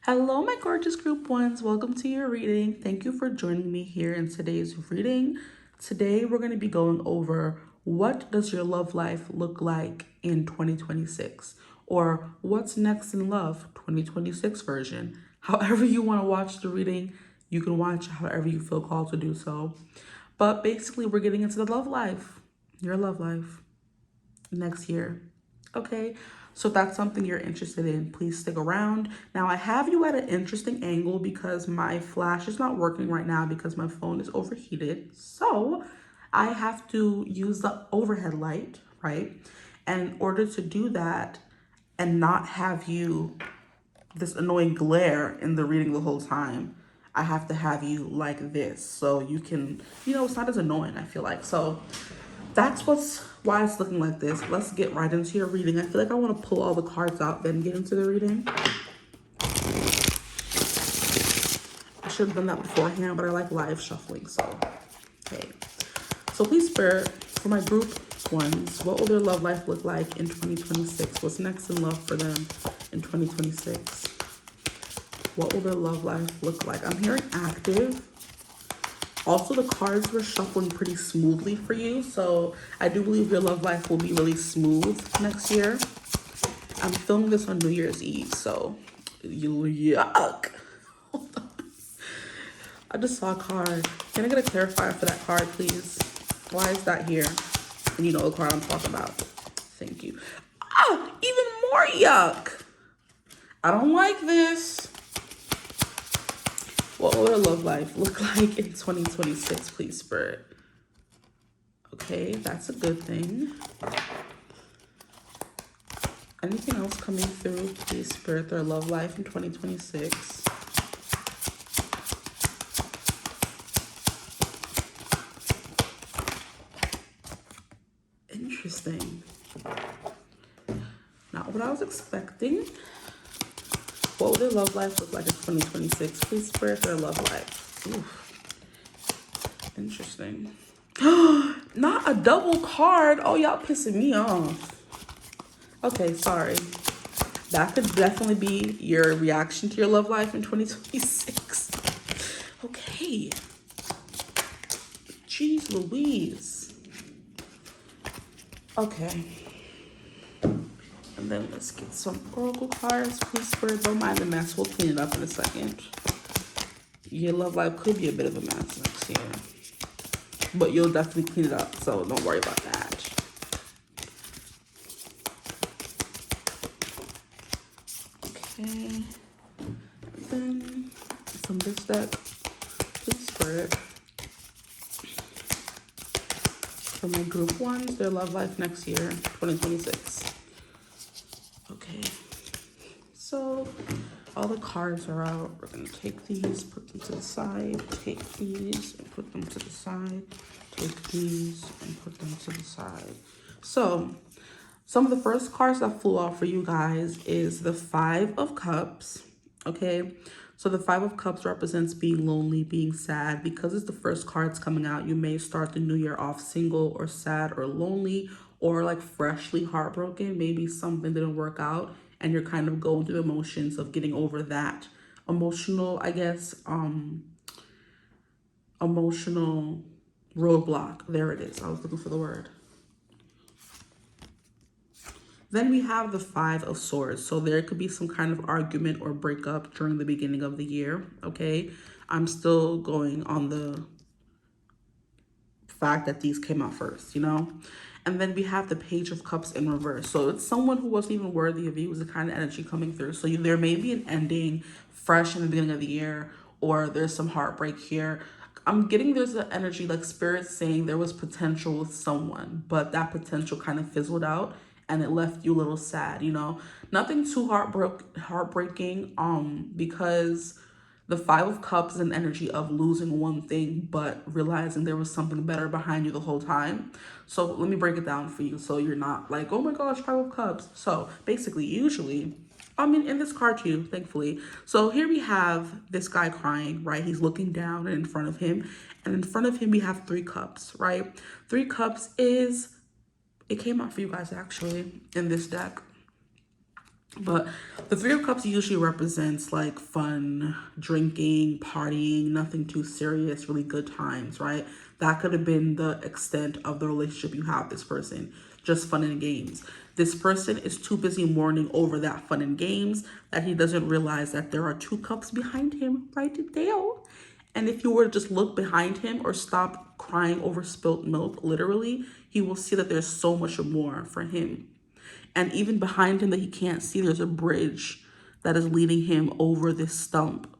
Hello, my gorgeous group ones. Welcome to your reading. Thank you for joining me here in today's reading. Today, we're going to be going over what does your love life look like in 2026, or what's next in love 2026 version. However you want to watch the reading, you can watch however you feel called to do so. But basically, we're getting into the love life, your love life next year. Okay, so if that's something you're interested in, please stick around. Now, I have you at an interesting angle because my flash is not working right now because my phone is overheated. So I have to use the overhead light, right? And in order to do that and not have you this annoying glare in the reading the whole time, I have to have you like this so you can, it's not as annoying, I feel like. So that's why it's looking like this. Let's get right into your reading. I feel like I want to pull all the cards out, then get into the reading. I should have done that beforehand, but I like live shuffling, so okay. So please, Spirit, for my group ones, what will their love life look like in 2026? What's next in love for them in 2026? What will their love life look like? I'm hearing active. Also, the cards were shuffling pretty smoothly for you, so I do believe your love life will be really smooth next year. I'm filming this on New Year's Eve, so yuck. Hold on. I just saw a card. Can I get a clarifier for that card, please? Why is that here? And you know the card I'm talking about. Thank you. Ah, even more yuck. I don't like this. What will their love life look like in 2026, please, Spirit? Okay, that's a good thing. Anything else coming through, please, Spirit, their love life in 2026? Interesting. Not what I was expecting. What will their love life look like in 2026? Please, Spirit, their love life. Oof. Interesting. Not a double card. Oh, y'all pissing me off. Okay, sorry. That could definitely be your reaction to your love life in 2026. Okay. Jeez Louise. Okay. And then let's get some oracle cards. Please, Spirit, don't mind the mess. We'll clean it up in a second. Your love life could be a bit of a mess next year, but you'll definitely clean it up, so don't worry about that. Okay. And then from this deck, please, Spirit, for my group ones, their love life next year, 2026. Okay, so all the cards are out. We're gonna take these, put them to the side, take these and put them to the side, take these and put them to the side. So some of the first cards that flew out for you guys is the 5 of Cups, okay? So the 5 of Cups represents being lonely, being sad. Because it's the first cards coming out, you may start the new year off single or sad or lonely or like freshly heartbroken. Maybe something didn't work out and you're kind of going through the emotions of getting over that emotional, I guess, emotional roadblock. There it is. I was looking for the word. Then we have the 5 of Swords. So there could be some kind of argument or breakup during the beginning of the year, okay? I'm still going on the fact that these came out first, And then we have the Page of Cups in reverse. So it's someone who wasn't even worthy of you. It was the kind of energy coming through. So there may be an ending fresh in the beginning of the year, or there's some heartbreak here. I'm getting there's an energy like Spirit saying there was potential with someone, but that potential kind of fizzled out and it left you a little sad, Nothing too heartbreaking, because the 5 of Cups is an energy of losing one thing, but realizing there was something better behind you the whole time. So let me break it down for you so you're not like, oh my gosh, 5 of Cups. So basically, usually, in this card too, thankfully. So here we have this guy crying, right? He's looking down and in front of him. And in front of him, we have 3 cups, right? 3 cups it came out for you guys actually in this deck. But the Three of Cups usually represents like fun, drinking, partying, nothing too serious, really good times, right? That could have been the extent of the relationship you have with this person, just fun and games. This person is too busy mourning over that fun and games that he doesn't realize that there are two cups behind him right there. And if you were to just look behind him or stop crying over spilt milk, literally, he will see that there's so much more for him. And even behind him that he can't see, there's a bridge that is leading him over this stump.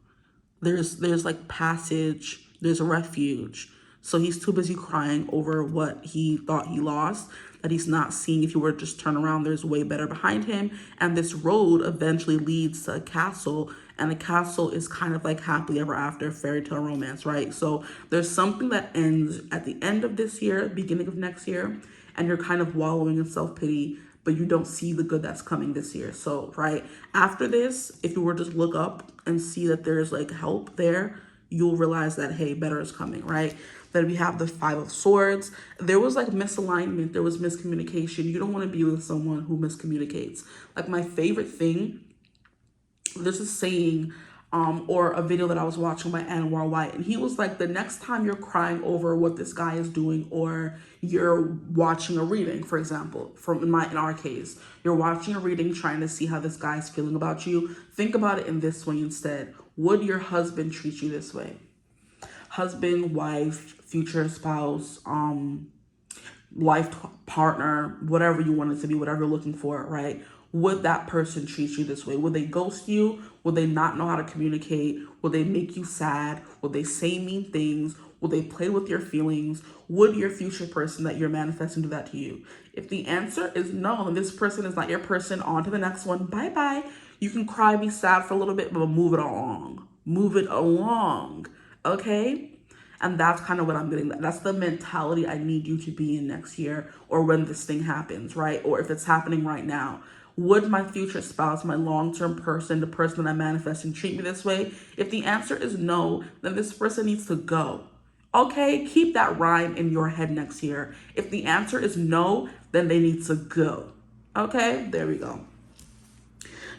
There's like passage, there's a refuge. So he's too busy crying over what he thought he lost that he's not seeing. If you were to just turn around, there's way better behind him. And this road eventually leads to a castle. And the castle is kind of like happily ever after, fairy tale romance, right? So there's something that ends at the end of this year, beginning of next year, and you're kind of wallowing in self-pity, but you don't see the good that's coming this year. So, right, after this, if you were to just look up and see that there's like help there, you'll realize that, hey, better is coming, right? Then we have the Five of Swords. There was like misalignment. There was miscommunication. You don't want to be with someone who miscommunicates. Like my favorite thing, there's a saying or a video that I was watching by Anwar White, and he was like, the next time you're crying over what this guy is doing, or you're watching a reading, for example, in our case, you're watching a reading trying to see how this guy's feeling about you, think about it in this way instead. Would your husband treat you this way? Husband, wife, future spouse, life partner, whatever you want it to be, whatever you're looking for, right? Would that person treat you this way? Would they ghost you? Would they not know how to communicate? Would they make you sad? Would they say mean things? Would they play with your feelings? Would your future person that you're manifesting do that to you? If the answer is no, and this person is not your person, on to the next one. Bye-bye. You can cry, be sad for a little bit, but move it along. Move it along, okay? And that's kind of what I'm getting. That's the mentality I need you to be in next year, or when this thing happens, right? Or if it's happening right now. Would my future spouse, my long-term person, the person that I'm manifesting, treat me this way? If the answer is no, then this person needs to go. Okay, keep that rhyme in your head next year. If the answer is no, then they need to go. Okay, there we go.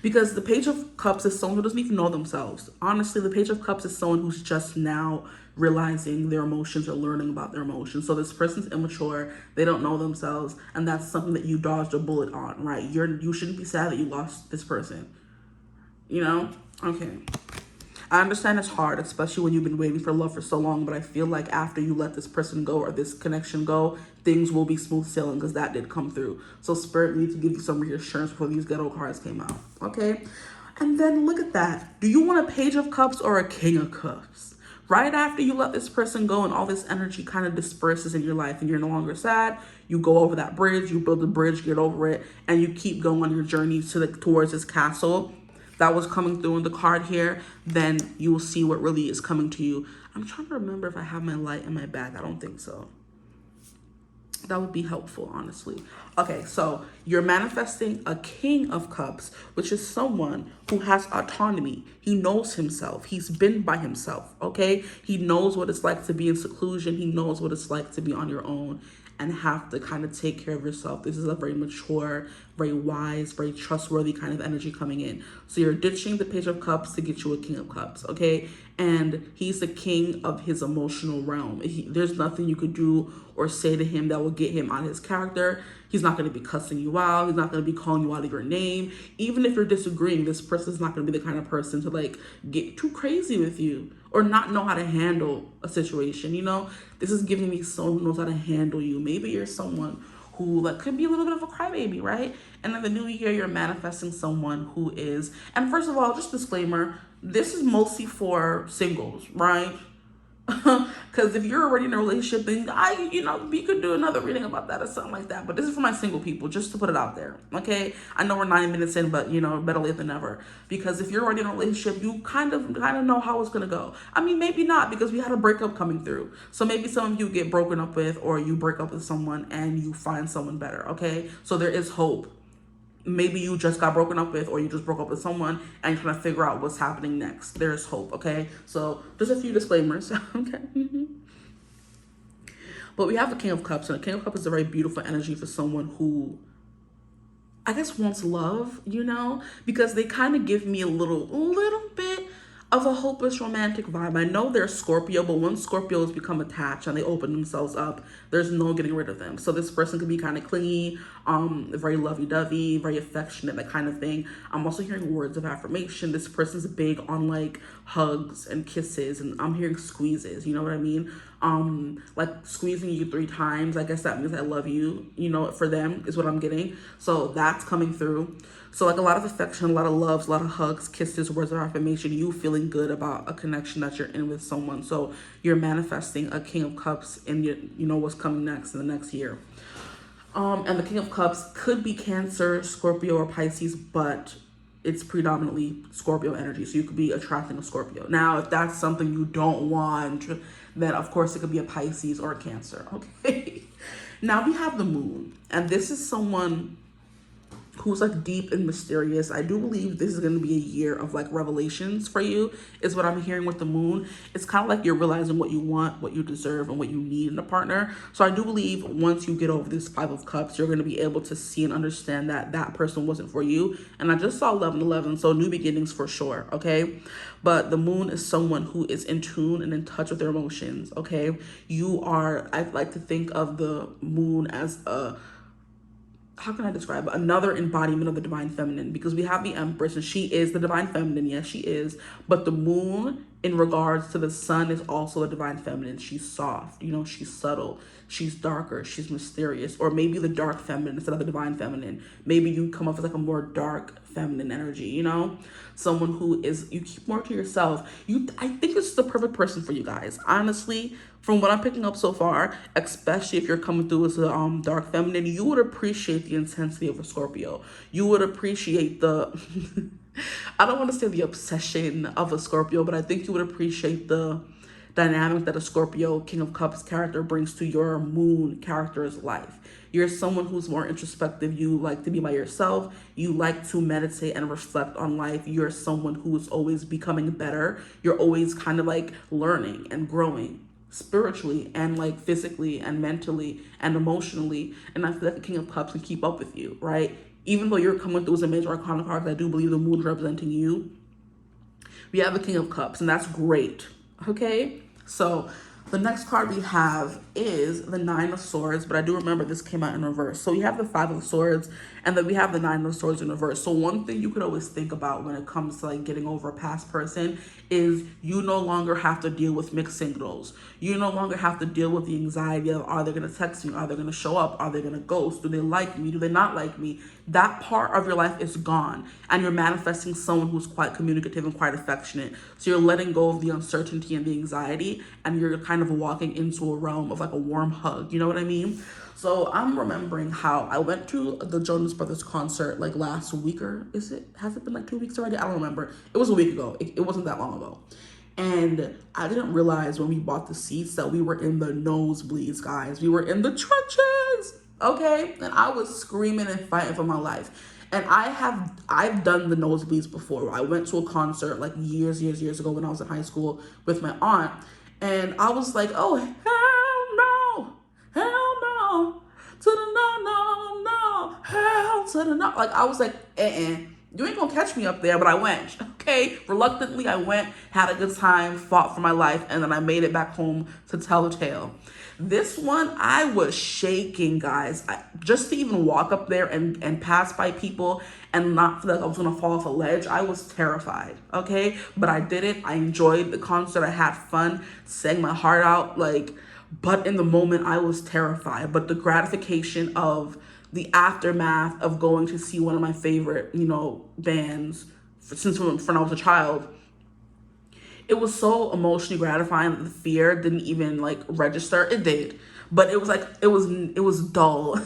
Because the Page of Cups is someone who doesn't even know themselves. Honestly, the Page of Cups is someone who's just now realizing their emotions or learning about their emotions. So this person's immature, they don't know themselves, and that's something that you dodged a bullet on, right? You shouldn't be sad that you lost this person. You know? Okay. I understand it's hard, especially when you've been waiting for love for so long, but I feel like after you let this person go or this connection go, things will be smooth sailing, because that did come through. So Spirit needs to give you some reassurance before these ghetto cards came out, okay? And then look at that. Do you want a Page of Cups or a King of Cups? Right after you let this person go and all this energy kind of disperses in your life and you're no longer sad, you go over that bridge, you build the bridge, get over it, and you keep going on your journey towards this castle that was coming through in the card here, then you will see what really is coming to you. I'm trying to remember if I have my light in my bag. I don't think so. That would be helpful, honestly. Okay, so you're manifesting a King of Cups, which is someone who has autonomy. He knows himself. He's been by himself, okay? He knows what it's like to be in seclusion. He knows what it's like to be on your own and have to kind of take care of yourself. This is a very mature, very wise, very trustworthy kind of energy coming in. So you're ditching the Page of Cups to get you a King of Cups, okay? And he's the king of his emotional realm. There's nothing you could do or say to him that will get him out of his character. He's not going to be cussing you out. He's not going to be calling you out of your name. Even if you're disagreeing, this person's not going to be the kind of person to like get too crazy with you or not know how to handle a situation. You know, this is giving me someone who knows how to handle you. Maybe you're someone who like could be a little bit of a crybaby, right? And in the new year, you're manifesting someone who is, and first of all, just disclaimer, this is mostly for singles, right? Because if you're already in a relationship, then we could do another reading about that or something like that. But this is for my single people, just to put it out there, okay? I know we're 9 minutes in, but better late than never. Because if you're already in a relationship, you kind of know how it's gonna go. I mean, maybe not, because we had a breakup coming through. So maybe some of you get broken up with, or you break up with someone and you find someone better, okay? So there is hope. Maybe you just got broken up with, or you just broke up with someone and you're trying to figure out what's happening next. There's hope, okay? So just a few disclaimers, okay? But we have the King of Cups, and the King of Cups is a very beautiful energy for someone who I guess wants love, you know, because they kind of give me a little bit of a hopeless romantic vibe. I know they're Scorpio, but once Scorpios become attached and they open themselves up, there's no getting rid of them. So this person could be kind of clingy, very lovey-dovey, very affectionate, that kind of thing. I'm also hearing words of affirmation. This person's big on like hugs and kisses, and I'm hearing squeezes, you know what I mean? Like squeezing you 3 times, I guess that means I love you, you know, for them is what I'm getting. So that's coming through. So like a lot of affection, a lot of loves, a lot of hugs, kisses, words of affirmation, you feeling good about a connection that you're in with someone. So you're manifesting a King of Cups in your, you know, what's coming next in the next year. And the King of Cups could be Cancer, Scorpio, or Pisces, but it's predominantly Scorpio energy. So you could be attracting a Scorpio. Now, if that's something you don't want, then of course it could be a Pisces or a Cancer, okay? Now we have the Moon, and this is someone who's like deep and mysterious. I do believe this is going to be a year of like revelations for you, is what I'm hearing with the Moon. It's kind of like you're realizing what you want, what you deserve, and what you need in a partner. So I do believe once you get over this 5 of Cups, you're going to be able to see and understand that that person wasn't for you. And I just saw 11-11, so new beginnings for sure, okay? But the Moon is someone who is in tune and in touch with their emotions, okay? I like to think of the Moon as how can I describe it? Another embodiment of the divine feminine, because we have the Empress and she is the divine feminine. Yes, she is. But the Moon in regards to the sun is also a divine feminine. She's soft, you know, she's subtle, she's darker, she's mysterious, or maybe the dark feminine instead of the divine feminine. Maybe you come off as like a more dark feminine energy, you know, someone who is, you keep more to yourself. I think this is the perfect person for you guys, honestly. From what I'm picking up so far, especially if you're coming through as a dark feminine, you would appreciate the intensity of a Scorpio. You would appreciate the, I don't want to say the obsession of a Scorpio, but I think you would appreciate the dynamic that a Scorpio King of Cups character brings to your Moon character's life. You're someone who's more introspective. You like to be by yourself. You like to meditate and reflect on life. You're someone who is always becoming better. You're always kind of like learning and growing spiritually and like physically and mentally and emotionally. And I feel like the King of Cups can keep up with you, right? Even though you're coming through as a major arcana card, I do believe the Moon is representing you. We have the King of Cups, and that's great, okay? So the next card we have is the 9 of Swords, but I do remember this came out in reverse. So we have the 5 of Swords, and then we have the 9 of Swords in reverse. So one thing you could always think about when it comes to like getting over a past person is you no longer have to deal with mixed signals. You no longer have to deal with the anxiety of, are they going to text me? Are they going to show up? Are they going to ghost? Do they like me? Do they not like me? That part of your life is gone, and you're manifesting someone who's quite communicative and quite affectionate. So you're letting go of the uncertainty and the anxiety, and you're kind of walking into a realm of like a warm hug. You know what I mean? So I'm remembering how I went to the Jonas Brothers concert like last week, or has it been like 2 weeks already? I don't remember. It was a week ago. It wasn't that long ago. And I didn't realize when we bought the seats that we were in the nosebleeds, guys. We were in the trenches, okay? And I was screaming and fighting for my life. And I've done the nosebleeds before. I went to a concert like years ago when I was in high school with my aunt. And I was like, oh, hell no, to the no, hell to the no. Like, I was like, you ain't gonna catch me up there, but I went, okay? Reluctantly, I went, had a good time, fought for my life, and then I made it back home to tell the tale. This one, I was shaking, guys. Just to even walk up there and pass by people and not feel like I was gonna fall off a ledge, I was terrified, okay? But I did it. I enjoyed the concert. I had fun, sang my heart out, like, but in the moment, I was terrified. But the gratification of the aftermath of going to see one of my favorite, you know, bands since when I was a child, it was so emotionally gratifying that the fear didn't even like register. It did, but it was like, it was dull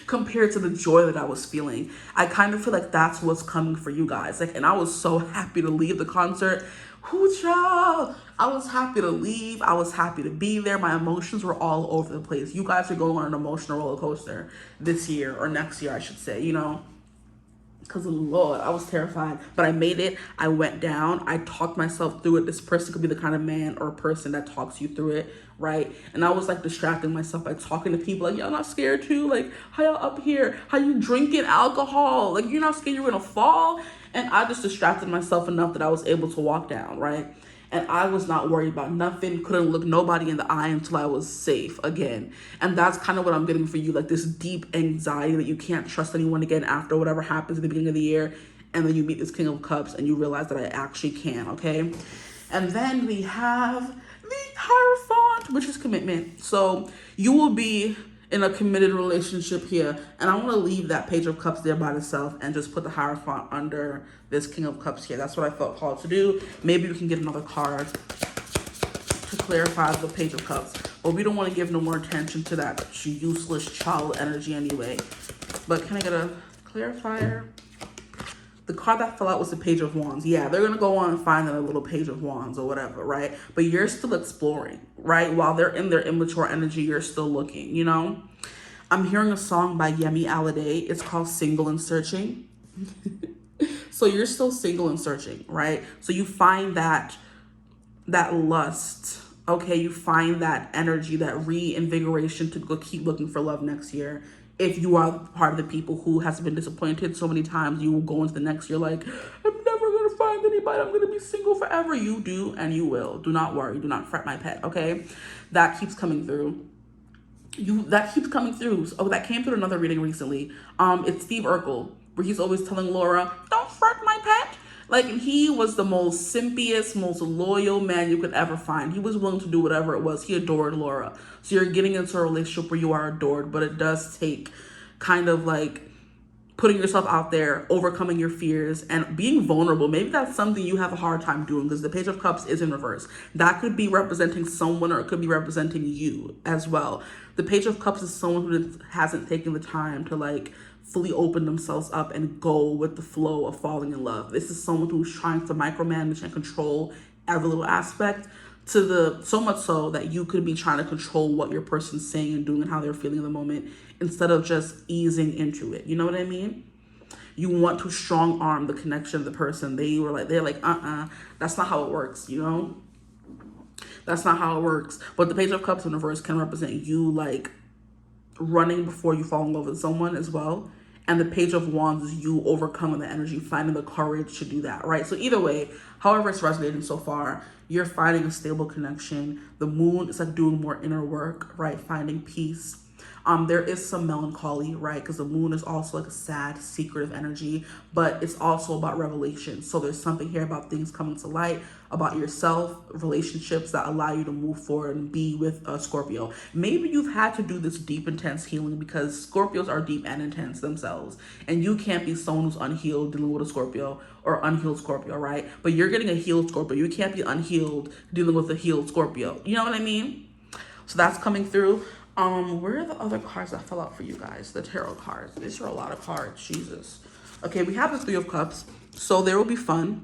compared to the joy that I was feeling. I kind of feel like that's what's coming for you guys. Like, and I was so happy to leave the concert. Hoo-cha! I was happy to leave. I was happy to be there. My emotions were all over the place. You guys are going on an emotional roller coaster this year, or next year, I should say, you know, because of the Lord, I was terrified, but I made it. I went down. I talked myself through it. This person could be the kind of man or person that talks you through it. right? And I was like distracting myself by talking to people like, y'all not scared too? Like, how y'all up here? How you drinking alcohol? Like, you're not scared you're gonna fall? And I just distracted myself enough that I was able to walk down, right? And I was not worried about nothing, couldn't look nobody in the eye until I was safe again. And that's kind of what I'm getting for you, like this deep anxiety that you can't trust anyone again after whatever happens at the beginning of the year. And then you meet this King of Cups and you realize that I actually can, okay? And then we have the Hierophant, which is commitment. So you will be in a committed relationship here. And I want to leave that Page of Cups there by itself and just put the Hierophant under this King of Cups here. That's what I felt called to do. Maybe we can get another card to clarify the Page of Cups. But we don't want to give no more attention to that useless child energy anyway. But can I get a clarifier? The card that fell out was the Page of Wands. Yeah, they're going to go on and find a little Page of Wands or whatever, right? But you're still exploring, right? While they're in their immature energy, you're still looking, you know? I'm hearing a song by 𝐓𝐈𝐌𝐿𝐴. It's called Single and Searching. So you're still single and searching, right? So you find that lust, okay? You find that energy, that reinvigoration to go keep looking for love next year. If you are part of the people who has been disappointed so many times, you will go into the next year like, I'm never going to find anybody. I'm going to be single forever. You do, and you will. Do not worry. Do not fret, my pet, okay? That keeps coming through. That keeps coming through. Oh, that came through another reading recently. It's Steve Urkel, where he's always telling Laura, don't fret, my pet. Like, he was the most simpiest, most loyal man you could ever find. He was willing to do whatever it was. He adored Laura. So you're getting into a relationship where you are adored, but it does take kind of like putting yourself out there, overcoming your fears, and being vulnerable. Maybe that's something you have a hard time doing because the Page of Cups is in reverse. That could be representing someone or it could be representing you as well. The Page of Cups is someone who hasn't taken the time to like fully open themselves up and go with the flow of falling in love. This is someone who's trying to micromanage and control every little aspect so much so that you could be trying to control what your person's saying and doing and how they're feeling in the moment instead of just easing into it. You know what I mean? You want to strong arm the connection of the person. They're like, that's not how it works, you know? That's not how it works. But the Page of Cups in reverse can represent you like running before you fall in love with someone as well. And the Page of Wands is you overcoming the energy, finding the courage to do that, right? So either way, however it's resonating so far, you're finding a stable connection. The moon is like doing more inner work, right? Finding peace. There is some melancholy, right? Because the moon is also like a sad, secretive energy, but it's also about revelation. So there's something here about things coming to light, about yourself, relationships that allow you to move forward and be with a Scorpio. Maybe you've had to do this deep, intense healing because Scorpios are deep and intense themselves. And you can't be someone who's unhealed dealing with a Scorpio or unhealed Scorpio, right? But you're getting a healed Scorpio. You can't be unhealed dealing with a healed Scorpio. You know what I mean? So that's coming through. Where are the other cards that fell out for you guys? The tarot cards. These are a lot of cards. Jesus. Okay, we have the Three of Cups. So there will be fun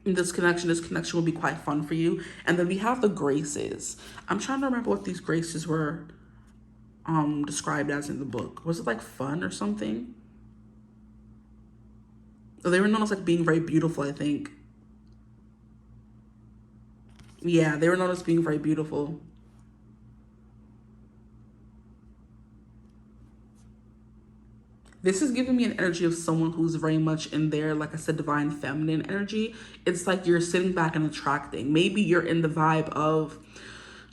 in this connection. This connection will be quite fun for you. And then we have the Graces. I'm trying to remember what these Graces were described as in the book. Was it like fun or something? They were known as like being very beautiful, I think. Yeah, they were known as being very beautiful. This is giving me an energy of someone who's very much in their, like I said, divine feminine energy. It's like you're sitting back and attracting. Maybe you're in the vibe of,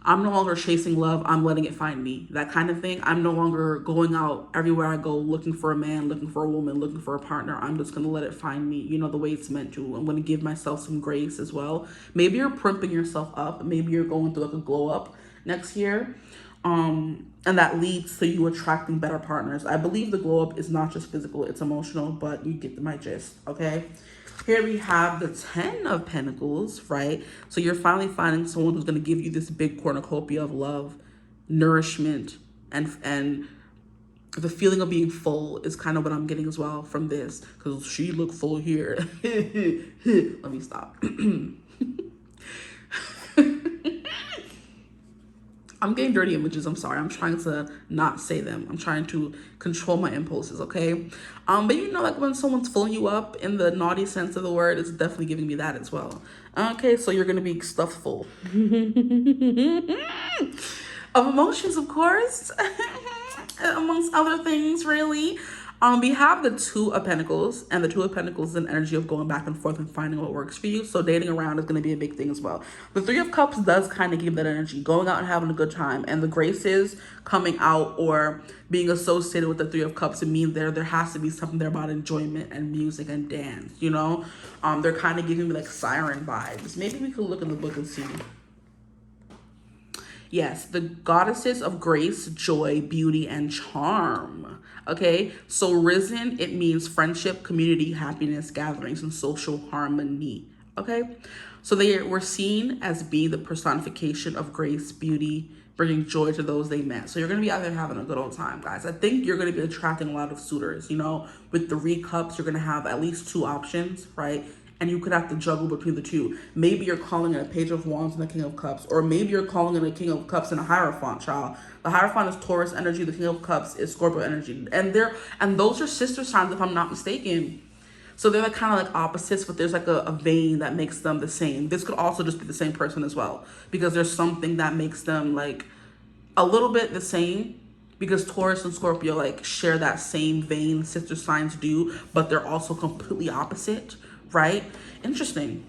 I'm no longer chasing love, I'm letting it find me. That kind of thing. I'm no longer going out everywhere I go looking for a man, looking for a woman, looking for a partner. I'm just going to let it find me, you know, the way it's meant to. I'm going to give myself some grace as well. Maybe you're primping yourself up. Maybe you're going through like a glow up next year. And that leads to you attracting better partners. I believe the glow up is not just physical, it's emotional, but you get my gist, okay? Here we have the 10 of Pentacles, right? So you're finally finding someone who's going to give you this big cornucopia of love, nourishment, and the feeling of being full is kind of what I'm getting as well from this, because she looked full here. Let me stop. I'm getting dirty images. I'm sorry. I'm trying to not say them. I'm trying to control my impulses, okay? But you know, like when someone's filling you up in the naughty sense of the word, it's definitely giving me that as well. Okay, so you're gonna be stuffed full of emotions, of course, amongst other things, really. We have the Two of Pentacles, and the Two of Pentacles is an energy of going back and forth and finding what works for you. So dating around is going to be a big thing as well. The Three of Cups does kind of give that energy, going out and having a good time. And the graces coming out or being associated with the Three of Cups, it means there has to be something there about enjoyment and music and dance, you know? They're kind of giving me like siren vibes. Maybe we could look in the book and see. Yes, the goddesses of grace, joy, beauty, and charm. Okay, so risen, it means friendship, community, happiness, gatherings, and social harmony. Okay, so they were seen as being the personification of grace, beauty, bringing joy to those they met. So you're going to be out there having a good old time, guys. I think you're going to be attracting a lot of suitors. You know, with the Three Cups, you're going to have at least two options, right? And you could have to juggle between the two. Maybe you're calling in a Page of Wands and a King of Cups, or maybe you're calling in a King of Cups and a Hierophant, child. The Hierophant is Taurus energy, the King of Cups is Scorpio energy. And those are sister signs, if I'm not mistaken. So they're like kind of like opposites, but there's like a vein that makes them the same. This could also just be the same person as well, because there's something that makes them like a little bit the same, because Taurus and Scorpio like share that same vein, sister signs do, but they're also completely opposite. Right? Interesting.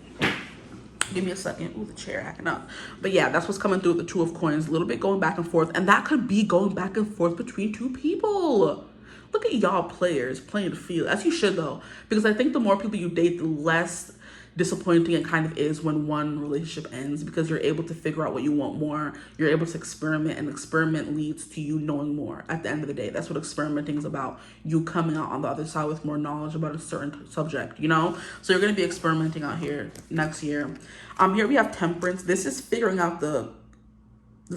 Give me a second. Ooh, the chair acting up. But yeah, that's what's coming through with the Two of Coins. A little bit going back and forth. And that could be going back and forth between two people. Look at y'all players playing the field. As you should, though. Because I think the more people you date, the less disappointing it kind of is when one relationship ends, because you're able to figure out what you want more. You're able to experiment, and experiment leads to you knowing more at the end of the day. That's what experimenting is about. You coming out on the other side with more knowledge about a certain subject, you know? So you're going to be experimenting out here next year. Here we have Temperance. This is figuring out the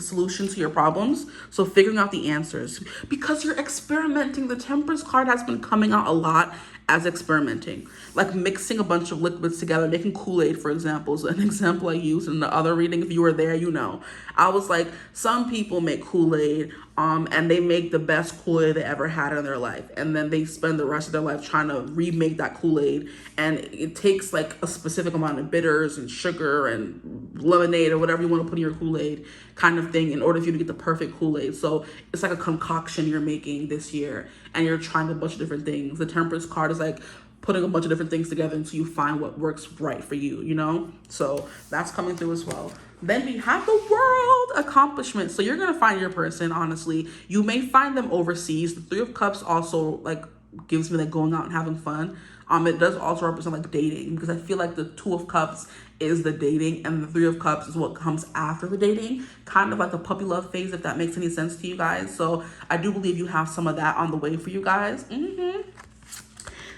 solution to your problems. So figuring out the answers, because you're experimenting. The Temperance card has been coming out a lot as experimenting, like mixing a bunch of liquids together, making Kool-Aid, for example, is an example I used in the other reading. If you were there, you know, I was like, some people make Kool-Aid, and they make the best Kool-Aid they ever had in their life, and then they spend the rest of their life trying to remake that Kool-Aid, and it takes like a specific amount of bitters and sugar and lemonade or whatever you want to put in your Kool-Aid kind of thing in order for you to get the perfect Kool-Aid. So it's like a concoction you're making this year, and you're trying a bunch of different things. The Temperance card is like putting a bunch of different things together until you find what works right for you, you know? So that's coming through as well. Then we have the World accomplishment. So you're gonna find your person, honestly. You may find them overseas. The Three of Cups also like gives me like going out and having fun. It does also represent like dating, because I feel like the Two of Cups is the dating, and the Three of Cups is what comes after the dating, kind of like a puppy love phase, if that makes any sense to you guys. So I do believe you have some of that on the way for you guys.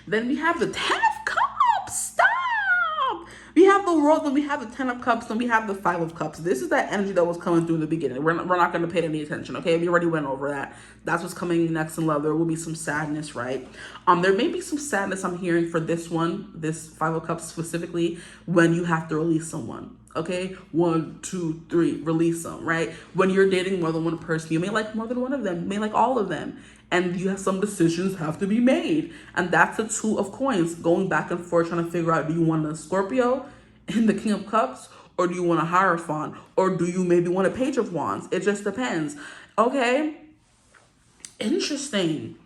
Then we have the Ten of Cups. Stop! We have the World, then we have the Ten of Cups, then we have the Five of Cups. This is that energy that was coming through in the beginning. We're not going to pay any attention, okay? We already went over that. That's what's coming next in love. There will be some sadness, right? There may be some sadness I'm hearing for this one, this Five of Cups specifically, when you have to release someone. Okay, 1, 2, 3, release them, right? When you're dating more than one person, you may like more than one of them, you may like all of them, and you have some decisions have to be made. And that's the Two of Coins, going back and forth, trying to figure out, do you want a Scorpio in the King of Cups, or do you want a Hierophant, or do you maybe want a Page of Wands? It just depends. Okay, interesting.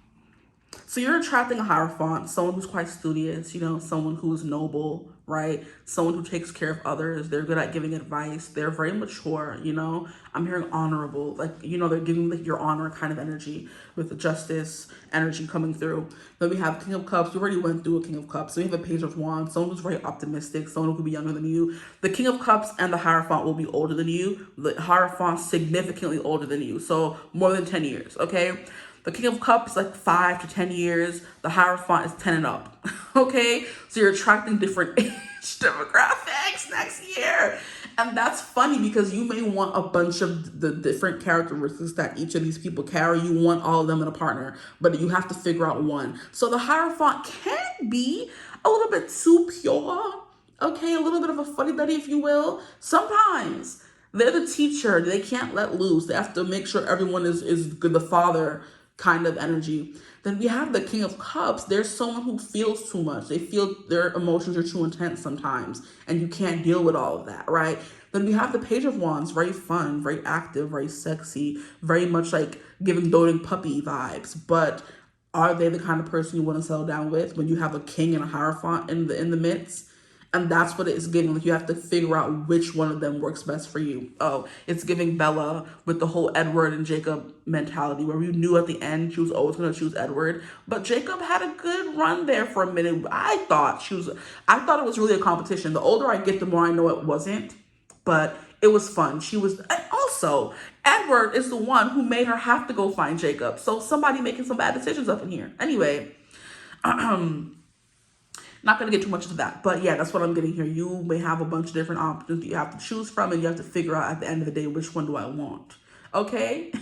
So you're attracting a Hierophant, someone who's quite studious, you know, someone who is noble, right? Someone who takes care of others. They're good at giving advice. They're very mature, you know. I'm hearing honorable, like, you know, they're giving like your honor kind of energy with the Justice energy coming through. Then we have King of Cups. We already went through a King of Cups. So we have a Page of Wands, someone who's very optimistic, someone who could be younger than you. The King of Cups and the Hierophant will be older than you. The Hierophant significantly older than you, so more than 10 years, okay? The King of Cups is like 5 to 10 years. The Hierophant is 10 and up. Okay? So you're attracting different age demographics next year. And that's funny, because you may want a bunch of the different characteristics that each of these people carry. You want all of them in a partner, but you have to figure out one. So the Hierophant can be a little bit too pure. Okay? A little bit of a funny buddy, if you will. Sometimes. They're the teacher. They can't let loose. They have to make sure everyone is good, the father kind of energy. Then we have the King of Cups. There's someone who feels too much. They feel their emotions are too intense sometimes, and you can't deal with all of that, right? Then we have the Page of Wands, very fun, very active, very sexy, very much like giving doting puppy vibes. But are they the kind of person you want to settle down with when you have a king and a hierophant in the midst? And that's what it is giving. Like, you have to figure out which one of them works best for you. Oh, it's giving Bella with the whole Edward and Jacob mentality, where we knew at the end she was always going to choose Edward. But Jacob had a good run there for a minute. I thought it was really a competition. The older I get, the more I know it wasn't. But it was fun. She was, and also, Edward is the one who made her have to go find Jacob. So somebody making some bad decisions up in here. Anyway, not going to get too much into that, but yeah, that's what I'm getting here. You may have a bunch of different options that you have to choose from, and you have to figure out at the end of the day, which one do I want? Okay?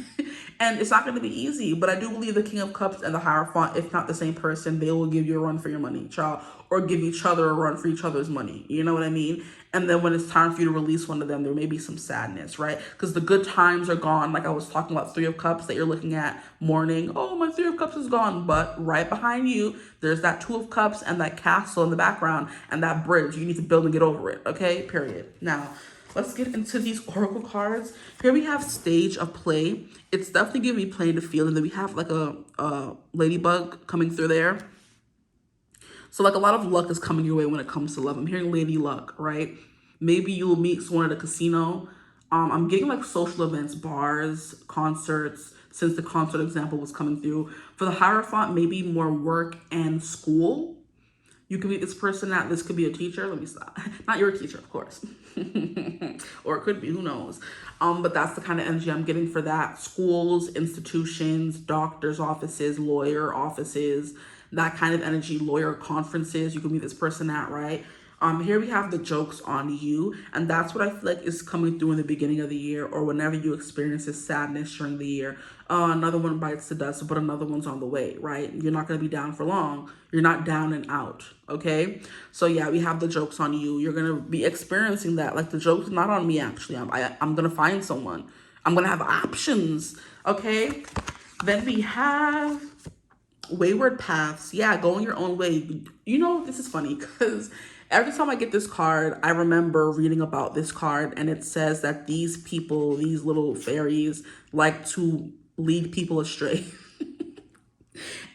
And it's not going to be easy, but I do believe the King of Cups and the Hierophant, if not the same person, they will give you a run for your money, child, or give each other a run for each other's money. You know what I mean? And then when it's time for you to release one of them, there may be some sadness, right? Because the good times are gone. Like I was talking about Three of Cups that you're looking at, mourning. Oh, my Three of Cups is gone. But right behind you, there's that Two of Cups and that castle in the background and that bridge. You need to build and get over it, okay? Period. Now, let's get into these oracle cards. Here we have Stage of Play. It's definitely giving me playing the field. And then we have like a ladybug coming through there. So like a lot of luck is coming your way when it comes to love. I'm hearing lady luck, right? Maybe you will meet someone at a casino. I'm getting like social events, bars, concerts, since the concert example was coming through. For the Hierophant, maybe more work and school. You can meet this person at, this could be a teacher. Let me stop. Not your teacher, of course. Or it could be, who knows. But that's the kind of energy I'm getting for that. Schools, institutions, doctor's offices, lawyer offices, that kind of energy, lawyer conferences. You can meet this person at, right? Here we have the jokes on you, and that's what I feel like is coming through in the beginning of the year, or whenever you experience this sadness during the year. Another one bites the dust, but another one's on the way, right? You're not going to be down for long. You're not down and out, okay? So yeah, we have the jokes on you. You're going to be experiencing that. Like, the joke's not on me, actually. I'm going to find someone. I'm going to have options, okay? Then we have Wayward Paths. Yeah, going your own way. You know, this is funny because every time I get this card, I remember reading about this card, and it says that these people, these little fairies, like to lead people astray.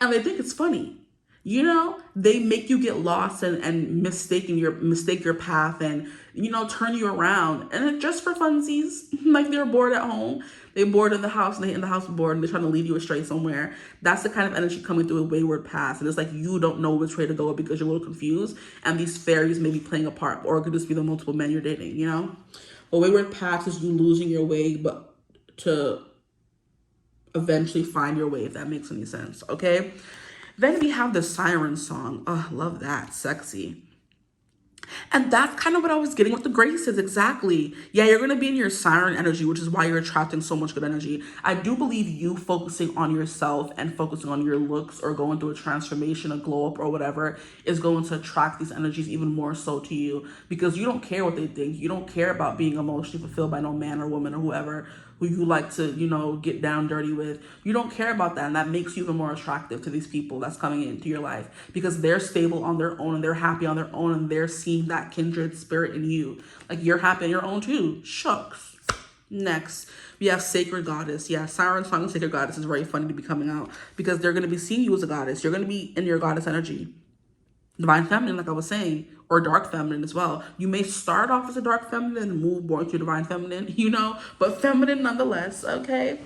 And they think it's funny. You know, they make you get lost and mistake your path, and, you know, turn you around, and it's just for funsies. Like, they're bored at home, they bored in the house, and they in the house bored, and they're trying to lead you astray somewhere. That's the kind of energy coming through with Wayward Paths. And it's like you don't know which way to go because you're a little confused, and these fairies may be playing a part, or it could just be the multiple men you're dating, you know. But Wayward Paths is you losing your way, but to eventually find your way, if that makes any sense, okay? Then we have the Siren song. Oh, love that. Sexy. And that's kind of what I was getting with the Graces. Exactly. Yeah, you're going to be in your siren energy, which is why you're attracting so much good energy. I do believe you focusing on yourself and focusing on your looks, or going through a transformation, a glow up, or whatever, is going to attract these energies even more so to you, because you don't care what they think. You don't care about being emotionally fulfilled by no man or woman or whoever who you like to, you know, get down dirty with. You don't care about that, and that makes you even more attractive to these people that's coming into your life, because they're stable on their own, and they're happy on their own, and they're seeing that kindred spirit in you. Like, you're happy on your own too. Shucks. Next, we have Sacred Goddess. Yeah, Siren Song and Sacred Goddess is very funny to be coming out, because they're going to be seeing you as a goddess. You're going to be in your goddess energy. Divine Feminine, like I was saying, or Dark Feminine as well. You may start off as a Dark Feminine and move more into Divine Feminine, you know, but feminine nonetheless, okay?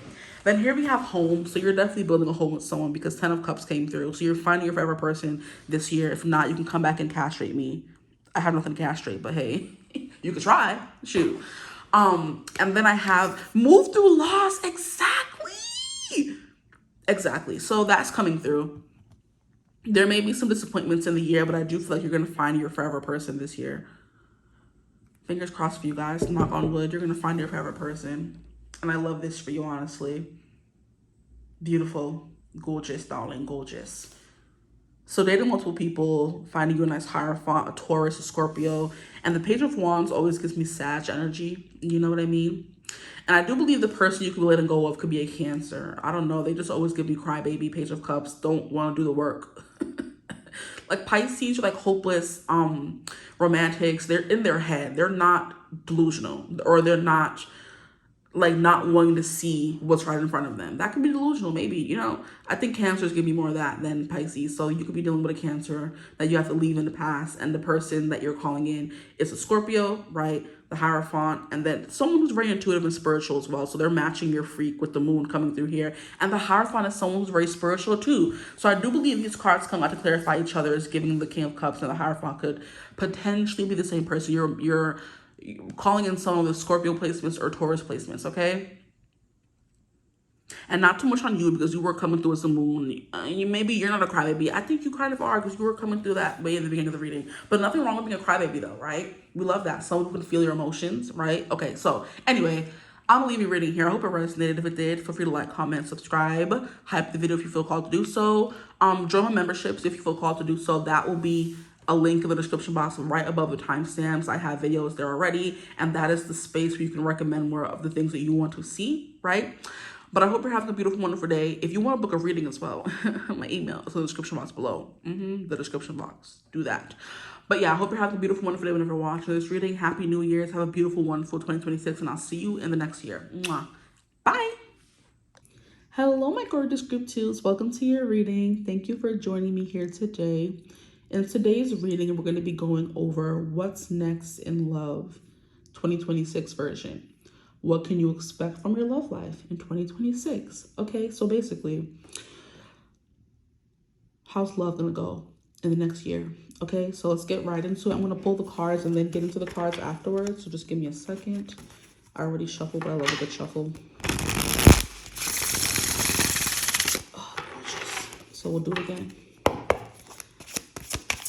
Then here we have home. So you're definitely building a home with someone, because 10 of Cups came through. So you're finding your forever person this year. If not, you can come back and castrate me. I have nothing to castrate, but hey, you could try. Shoot. And then I have move through loss. Exactly. So that's coming through. There may be some disappointments in the year, but I do feel like you're going to find your forever person this year. Fingers crossed for you guys. Knock on wood. You're going to find your forever person. And I love this for you, honestly. Beautiful. Gorgeous, darling. Gorgeous. So dating multiple people, finding you a nice Hierophant, a Taurus, a Scorpio, and the Page of Wands always gives me Sag energy. You know what I mean? And I do believe the person you could be letting go of could be a Cancer. I don't know. They just always give me crybaby, Page of Cups, don't want to do the work. Like Pisces are like hopeless romantics. They're in their head. They're not delusional, or they're not like not wanting to see what's right in front of them. That could be delusional, maybe, you know. I think Cancers give me more of that than Pisces. So you could be dealing with a Cancer that you have to leave in the past, and the person that you're calling in is a Scorpio, right? The Hierophant, and then someone who's very intuitive and spiritual as well. So they're matching your freak with the moon coming through here. And the Hierophant is someone who's very spiritual too. So I do believe these cards come out to clarify each other, as giving the King of Cups and the Hierophant could potentially be the same person. You're calling in some of the Scorpio placements or Taurus placements, okay? And not too much on you, because you were coming through as the moon. Maybe you're not a crybaby. I think you kind of are, because you were coming through that way in the beginning of the reading. But nothing wrong with being a crybaby though, right? We love that. Someone who can feel your emotions, right? Okay, so anyway, I'm gonna leave you reading here. I hope it resonated. If it did, feel free to like, comment, subscribe, hype the video if you feel called to do so. Join my memberships if you feel called to do so. That will be a link in the description box right above the timestamps. I have videos there already, and that is the space where you can recommend more of the things that you want to see, right? But I hope you're having a beautiful, wonderful day. If you want to book a reading as well, my email is in the description box below. The description box. Do that. But yeah, I hope you're having a beautiful, wonderful day whenever you're watching this reading. Happy New Year's. Have a beautiful, wonderful 2026, and I'll see you in the next year. Mwah. Bye. Hello, my gorgeous group 2s. Welcome to your reading. Thank you for joining me here today. In today's reading, we're going to be going over what's next in love 2026 version. What can you expect from your love life in 2026? Okay, so basically, how's love going to go in the next year? Okay, so let's get right into it. I'm going to pull the cards and then get into the cards afterwards. So just give me a second. I already shuffled, but I love a good shuffle. Oh, gorgeous. So we'll do it again.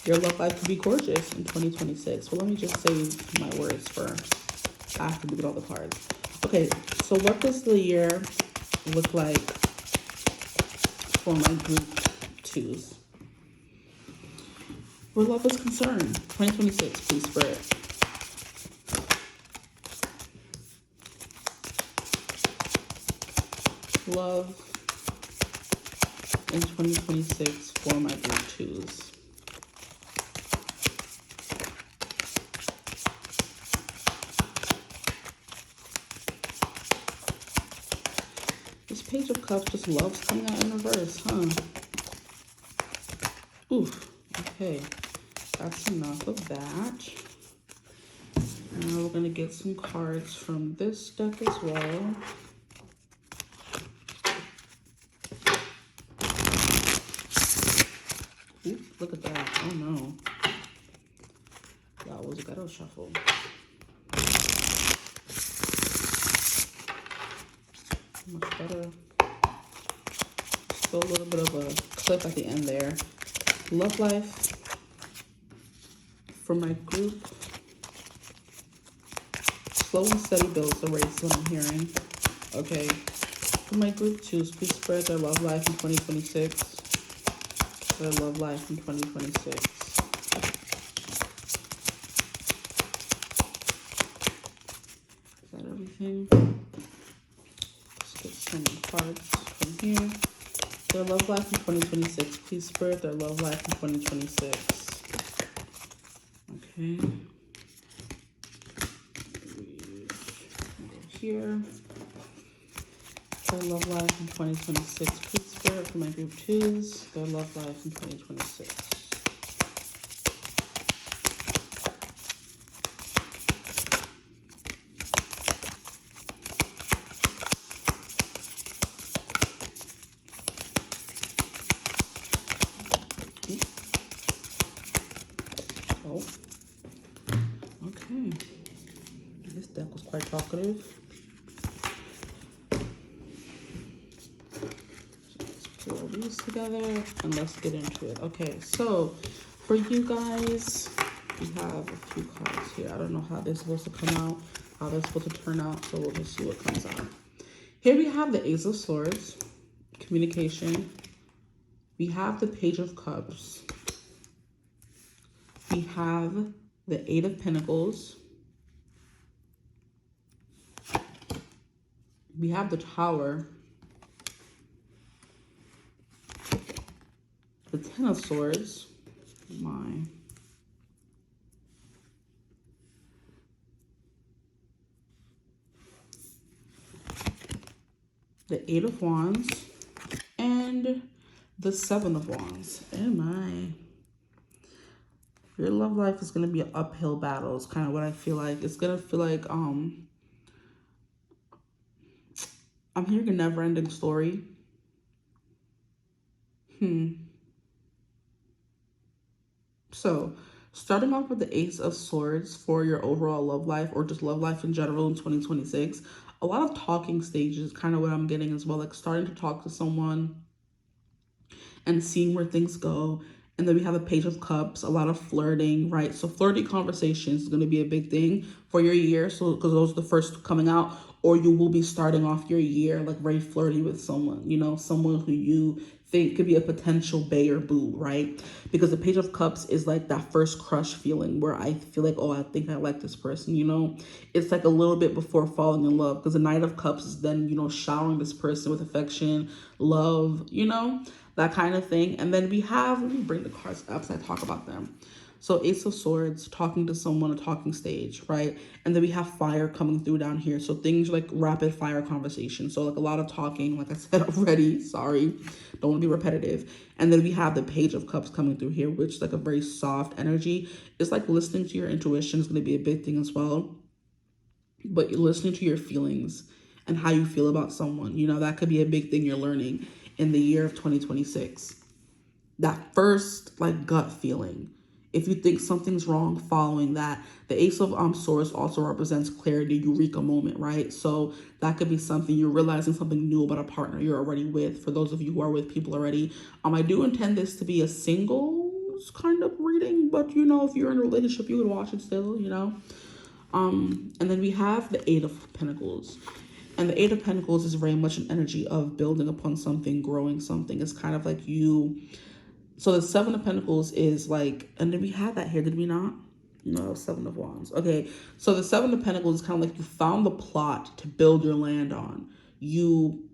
Your love life could be gorgeous in 2026. Well, let me just say my words first after we get all the cards. Okay, so what does the year look like for my group 2s? Where love is concerned, 2026, please, Spirit. Love in 2026 for my group 2s. This Page of Cups just loves coming out in reverse, huh? Oof. Okay. That's enough of that. Now we're going to get some cards from this deck as well. Oof, look at that. Oh no. That was a ghetto shuffle. Much better. Still a little bit of a clip at the end there. Love life for my group. Slow and steady builds the race, what I'm hearing. Okay. For my group 2s, please spread their love life in 2026. Their love life in 2026. Is that everything? Get some cards from here. Their love life in 2026. Please spread their love life in 2026. Okay. Go here. Their love life in 2026. Please spread for my group 2s. Their love life in 2026. Oh, okay. This deck was quite talkative. So let's put all these together and let's get into it. Okay, so for you guys, we have a few cards here. I don't know how they're supposed to come out, how they're supposed to turn out, so we'll just see what comes out. Here we have the Ace of Swords, communication, We have the Page of Cups. We have the Eight of Pentacles. We have the Tower. The Ten of Swords. The Eight of Wands. And the Seven of Wands. Oh my. Your love life is going to be an uphill battle. It's kind of what I feel like. It's going to feel like, I'm hearing a never-ending story. So, starting off with the Ace of Swords for your overall love life, or just love life in general in 2026, a lot of talking stages, kind of what I'm getting as well, like starting to talk to someone and seeing where things go. And then we have a Page of Cups, a lot of flirting, right? So flirty conversations is going to be a big thing for your year. So because those are the first coming out, or you will be starting off your year like very flirty with someone, you know, someone who you think could be a potential bae or boo, right? Because the Page of Cups is like that first crush feeling where I feel like, oh, I think I like this person, you know? It's like a little bit before falling in love, because the Knight of Cups is then, you know, showering this person with affection, love, you know, that kind of thing. And then we have, let me bring the cards up so I talk about them. So Ace of Swords, talking to someone, a talking stage, right? And then we have fire coming through down here. So things like rapid fire conversation. So like a lot of talking, like I said already, sorry, don't want to be repetitive. And then we have the Page of Cups coming through here, which is like a very soft energy. It's like listening to your intuition is going to be a big thing as well. But you're listening to your feelings and how you feel about someone. You know, that could be a big thing you're learning in the year of 2026. That first like gut feeling. If you think something's wrong following that, the Ace of Swords also represents clarity, eureka moment, right? So that could be something you're realizing something new about a partner you're already with. For those of you who are with people already, I do intend this to be a singles kind of reading, but you know, if you're in a relationship, you would watch it still, you know. And then we have the Eight of Pentacles. And the Eight of Pentacles is very much an energy of building upon something, growing something. It's kind of like you. So the Seven of Pentacles is like, and did we have that here? Did we not? No, Seven of Wands. Okay. So the Seven of Pentacles is kind of like you found the plot to build your land on. You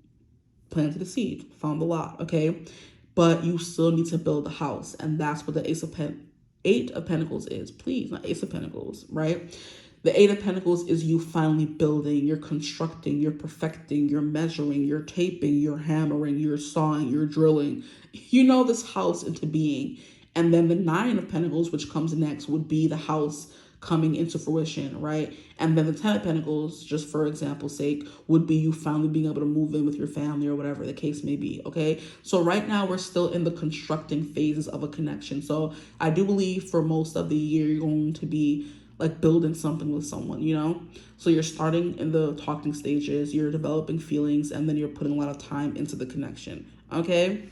planted the seed, found the lot. Okay. But you still need to build the house. And that's what the Eight of Pentacles is. Please, not Ace of Pentacles, right? The Eight of Pentacles is you finally building, you're constructing, you're perfecting, you're measuring, you're taping, you're hammering, you're sawing, you're drilling, you know, this house into being. And then the Nine of Pentacles, which comes next, would be the house coming into fruition, right? And then the Ten of Pentacles, just for example's sake, would be you finally being able to move in with your family or whatever the case may be, okay? So right now we're still in the constructing phases of a connection. So I do believe for most of the year, you're going to be like building something with someone, you know? So you're starting in the talking stages, you're developing feelings, and then you're putting a lot of time into the connection, okay?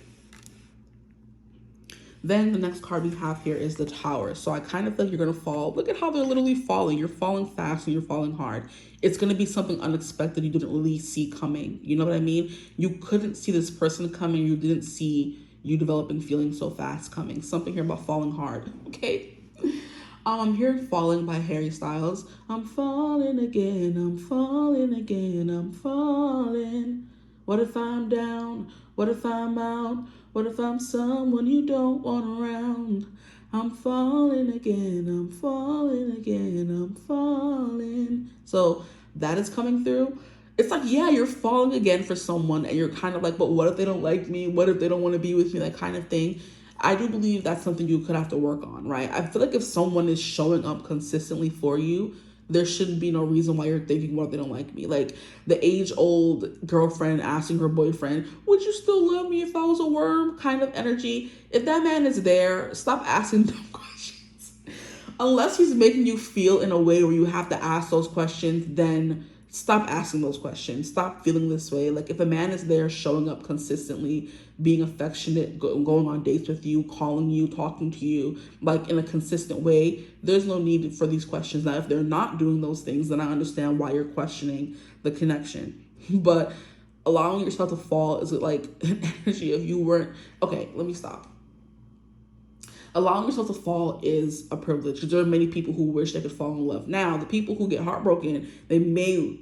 Then the next card we have here is the Tower. So I kind of think you're going to fall. Look at how they're literally falling. You're falling fast and you're falling hard. It's going to be something unexpected you didn't really see coming. You know what I mean? You couldn't see this person coming. You didn't see you developing feelings so fast coming. Something here about falling hard, okay? I'm here Falling by Harry Styles. I'm falling again, I'm falling again, I'm falling. What if I'm down? What if I'm out? What if I'm someone you don't want around? I'm falling again, I'm falling again, I'm falling. So that is coming through. It's like, yeah, you're falling again for someone and you're kind of like, but what if they don't like me? What if they don't want to be with me? That kind of thing. I do believe that's something you could have to work on, right? I feel like if someone is showing up consistently for you, there shouldn't be no reason why you're thinking, well, they don't like me. Like the age-old girlfriend asking her boyfriend, would you still love me if I was a worm kind of energy? If that man is there, stop asking them questions. Unless he's making you feel in a way where you have to ask those questions, then stop asking those questions. Stop feeling this way. Like if a man is there showing up consistently, being affectionate, going on dates with you, calling you, talking to you, like in a consistent way, there's no need for these questions. Now, if they're not doing those things, then I understand why you're questioning the connection. But allowing yourself to fall is like an energy of you weren't, okay, let me stop. Allowing yourself to fall is a privilege, because there are many people who wish they could fall in love. Now, the people who get heartbroken, they may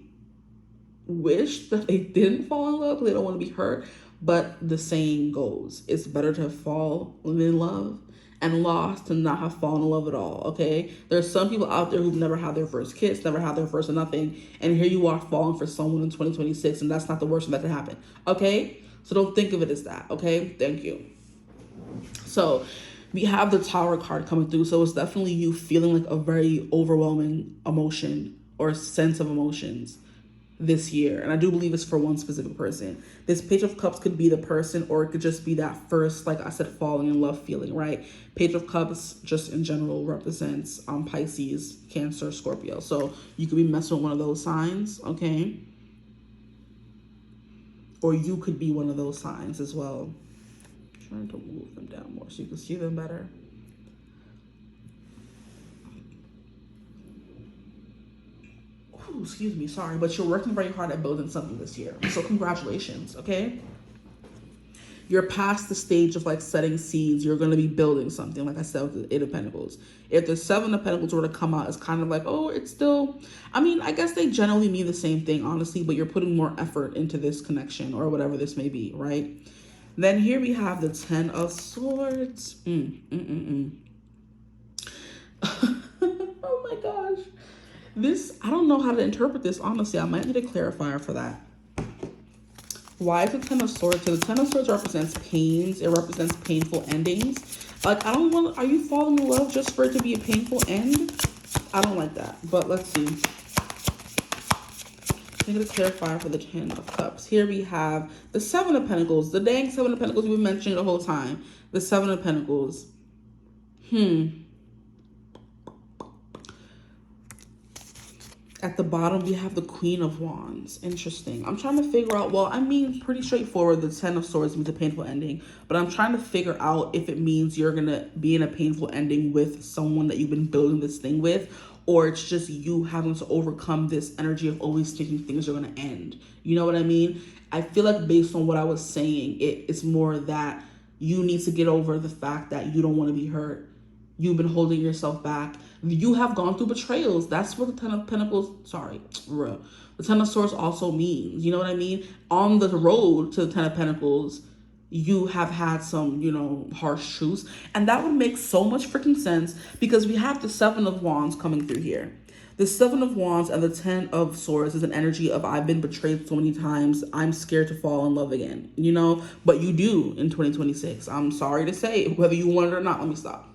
wish that they didn't fall in love, they don't want to be hurt, but the saying goes, it's better to fall in love and lost to not have fallen in love at all, okay? There's some people out there who've never had their first kiss, never had their first nothing, and here you are falling for someone in 2026, and that's not the worst thing that can happen, okay? So don't think of it as that, okay? Thank you. So we have the Tower card coming through, so it's definitely you feeling like a very overwhelming emotion or sense of emotions this year. And I do believe it's for one specific person. This Page of Cups could be the person, or it could just be that first, like I said, falling in love feeling, right? Page of Cups just in general represents Pisces, Cancer, Scorpio. So you could be messing with one of those signs, okay? Or you could be one of those signs as well. I'm trying to move them down more so you can see them better. Ooh, excuse me, sorry, but you're working very hard at building something this year. So congratulations, okay? You're past the stage of like setting seeds. You're going to be building something, like I said, with the Eight of Pentacles. If the Seven of Pentacles were to come out, it's kind of like, oh, it's still, I mean, I guess they generally mean the same thing, honestly, but you're putting more effort into this connection or whatever this may be, right? Then here we have the Ten of Swords. Oh my gosh. This, I don't know how to interpret this, honestly. I might need a clarifier for that. Why is the Ten of Swords? So the Ten of Swords represents pains. It represents painful endings. Like, I don't want, are you falling in love just for it to be a painful end? I don't like that, but let's see. I'm going to clarify for the Ten of Cups. Here we have the Seven of Pentacles. The dang Seven of Pentacles we've been mentioning the whole time. The Seven of Pentacles. At the bottom, we have the Queen of Wands. Interesting. I'm trying to figure out, well, I mean, pretty straightforward. The Ten of Swords means a painful ending. But I'm trying to figure out if it means you're going to be in a painful ending with someone that you've been building this thing with, or it's just you having to overcome this energy of always thinking things are going to end. You know what I mean? I feel like based on what I was saying, it's more that you need to get over the fact that you don't want to be hurt. You've been holding yourself back. You have gone through betrayals. That's what the Ten of Pentacles, the Ten of Swords also means. You know what I mean? On the road to the Ten of Pentacles, you have had some, you know, harsh truths. And that would make so much freaking sense because we have the Seven of Wands coming through here. The Seven of Wands and the Ten of Swords is an energy of I've been betrayed so many times. I'm scared to fall in love again, you know? But you do in 2026. I'm sorry to say, whether you want it or not. Let me stop.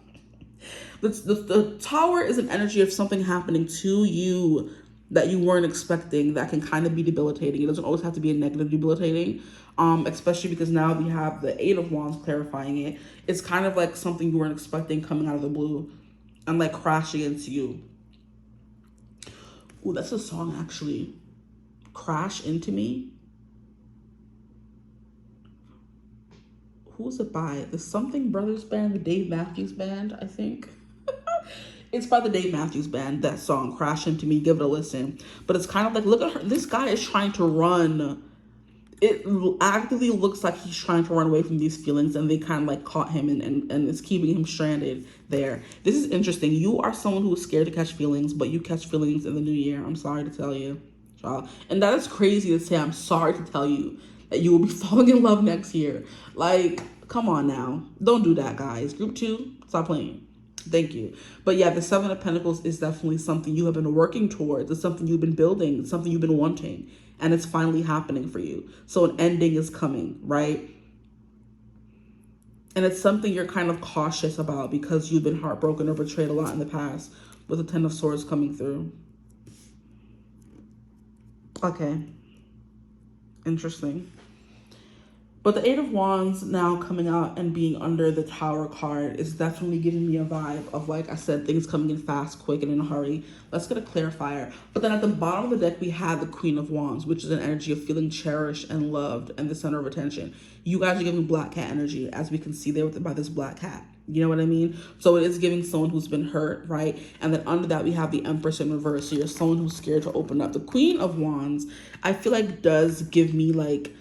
The Tower is an energy of something happening to you that you weren't expecting that can kind of be debilitating. It doesn't always have to be a negative debilitating, especially because now we have the Eight of Wands clarifying it. It's kind of like something you weren't expecting coming out of the blue and like crashing into you. Ooh, that's a song actually. Crash Into Me. Who's it by? The Something Brothers Band, the Dave Matthews Band, I think. It's by the Dave Matthews Band, that song, Crash Into Me. Give it a listen. But it's kind of like, look at her. This guy is trying to run. It actively looks like he's trying to run away from these feelings, and they kind of like caught him and it's keeping him stranded there. This is interesting. You are someone who is scared to catch feelings, but you catch feelings in the new year. I'm sorry to tell you, child. And that is crazy to say. I'm sorry to tell you that you will be falling in love next year. Like, come on now. Don't do that, guys. Group 2, stop playing. Thank you. But yeah, the Seven of Pentacles is definitely something you have been working towards. It's something you've been building. It's something you've been wanting. And it's finally happening for you. So an ending is coming, right? And it's something you're kind of cautious about because you've been heartbroken or betrayed a lot in the past with the Ten of Swords coming through. Okay. Interesting. But the Eight of Wands now coming out and being under the Tower card is definitely giving me a vibe of, like I said, things coming in fast, quick, and in a hurry. Let's get a clarifier. But then at the bottom of the deck, we have the Queen of Wands, which is an energy of feeling cherished and loved and the center of attention. You guys are giving black cat energy, as we can see there by this black cat. You know what I mean? So it is giving someone who's been hurt, right? And then under that, we have the Empress in reverse. So you're someone who's scared to open up. The Queen of Wands, I feel like does give me like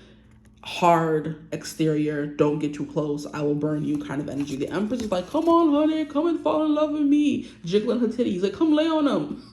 hard exterior, don't get too close, I will burn you kind of energy. The Empress is like, come on, honey, come and fall in love with me. Jiggling her titties, like, come lay on them.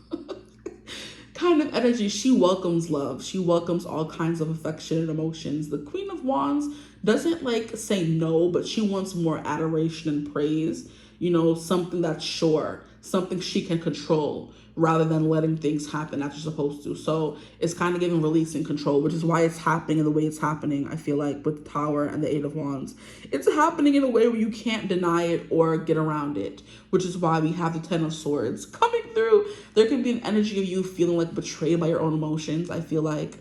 Kind of energy. She welcomes love. She welcomes all kinds of affection and emotions. The Queen of Wands doesn't like say no, but she wants more adoration and praise. You know, something that's sure, something she can control rather than letting things happen as you're supposed to. So it's kind of giving release and control, which is why it's happening in the way it's happening. I feel like with the Tower and the Eight of Wands, it's happening in a way where you can't deny it or get around it, which is why we have the Ten of Swords coming through. There can be an energy of you feeling like betrayed by your own emotions. I feel like,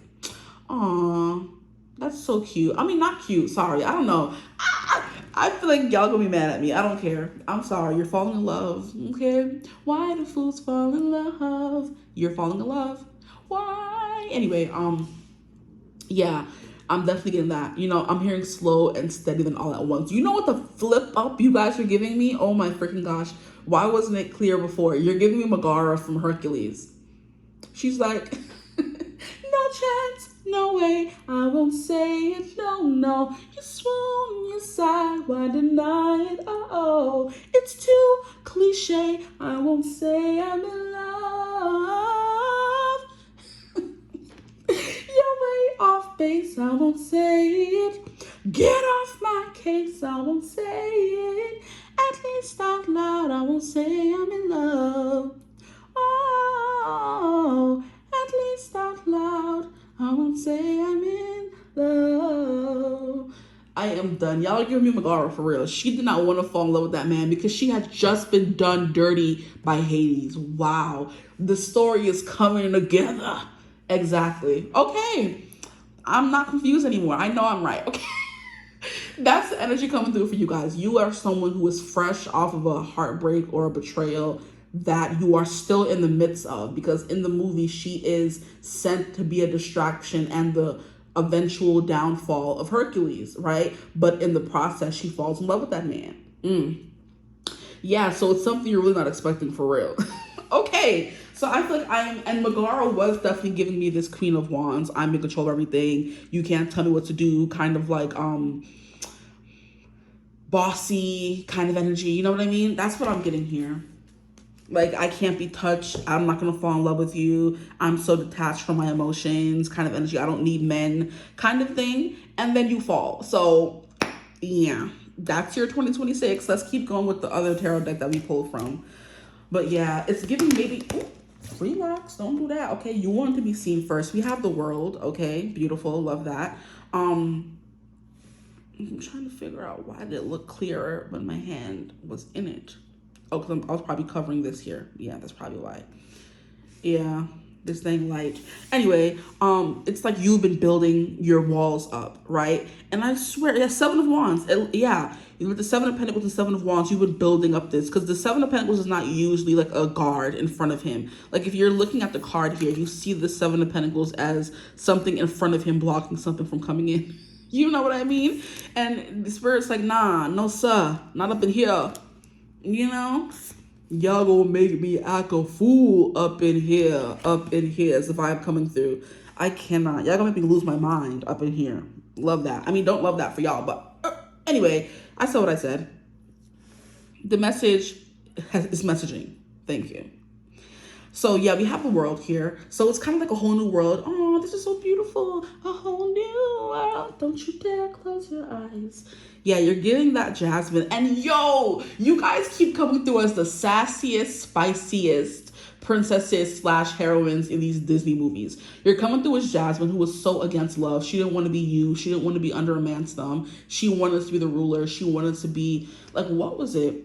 aw, that's so cute. I mean, not cute, sorry, I don't know. I feel like y'all gonna be mad at me. I don't care. I'm sorry. You're falling in love. Okay? Why do fools fall in love? You're falling in love. Why? Anyway, yeah, I'm definitely getting that. You know, I'm hearing slow and steady than all at once. You know what the flip up you guys are giving me? Oh my freaking gosh. Why wasn't it clear before? You're giving me Megara from Hercules. She's like, no chance. No way, I won't say it, no, no. You swoon, you sigh, why deny it? Oh, it's too cliche, I won't say I'm in love. You're way off base, I won't say it. Get off my case, I won't say it. At least out loud, I won't say I'm in love. Oh, at least out loud, I won't say I'm in love. I am done. Y'all are giving me Megara for real. She did not want to fall in love with that man because she had just been done dirty by Hades. Wow. The story is coming together. Exactly. Okay. I'm not confused anymore. I know I'm right. Okay. That's the energy coming through for you guys. You are someone who is fresh off of a heartbreak or a betrayal that you are still in the midst of, because in the movie she is sent to be a distraction and the eventual downfall of Hercules, right? But in the process she falls in love with that man. Yeah, so it's something you're really not expecting for real. Okay, so I feel like and Megara was definitely giving me this Queen of Wands. I'm in control of everything, you can't tell me what to do, kind of like bossy kind of energy, you know what I mean? That's what I'm getting here. Like, I can't be touched. I'm not going to fall in love with you. I'm so detached from my emotions kind of energy. I don't need men kind of thing. And then you fall. So, yeah, that's your 2026. Let's keep going with the other tarot deck that we pulled from. But, yeah, it's giving maybe... Ooh, relax. Don't do that. Okay, you want to be seen first. We have the World. Okay, beautiful. Love that. I'm trying to figure out why did it look clearer when my hand was in it. Oh, because I was probably covering this here. Yeah, that's probably why. Yeah, this thing light. Anyway, it's like you've been building your walls up, right? And I swear, yeah, Seven of Wands. Yeah, with the Seven of Pentacles and Seven of Wands, you've been building up this. Because the Seven of Pentacles is not usually like a guard in front of him. Like if you're looking at the card here, you see the Seven of Pentacles as something in front of him blocking something from coming in. You know what I mean? And the Spirit's like, nah, no sir, not up in here. You know, y'all gonna make me act a fool up in here. Is the vibe coming through. I cannot. Y'all gonna make me lose my mind up in here. Love that. I mean, don't love that for y'all, but anyway, I said what I said. The message is messaging. Thank you. So yeah, we have the World here. So it's kind of like a whole new world. Oh, this is so beautiful. A whole new world. Don't you dare close your eyes. Yeah, you're getting that Jasmine. And yo, you guys keep coming through as the sassiest, spiciest princesses / heroines in these Disney movies. You're coming through as Jasmine, who was so against love. She didn't want to be you. She didn't want to be under a man's thumb. She wanted to be the ruler. She wanted to be, like, what was it?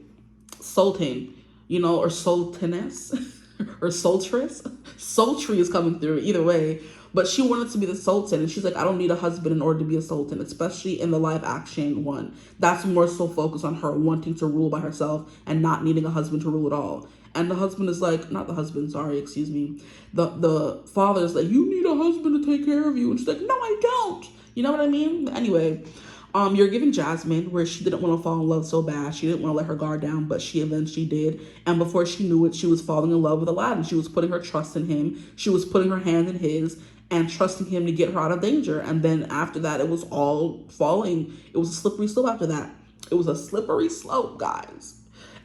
Sultan, you know, or sultaness. Or sultress. Sultry is coming through either way. But she wanted to be the sultan. And she's like, I don't need a husband in order to be a sultan. Especially in the live action one. That's more so focused on her wanting to rule by herself. And not needing a husband to rule at all. And the husband is like, not the husband, sorry, excuse me. The father is like, you need a husband to take care of you. And she's like, no, I don't. You know what I mean? Anyway. You're giving Jasmine, where she didn't want to fall in love so bad. She didn't want to let her guard down, but she eventually did. And before she knew it, she was falling in love with Aladdin. She was putting her trust in him. She was putting her hand in his and trusting him to get her out of danger. And then after that, it was all falling. It was a slippery slope after that. It was a slippery slope, guys.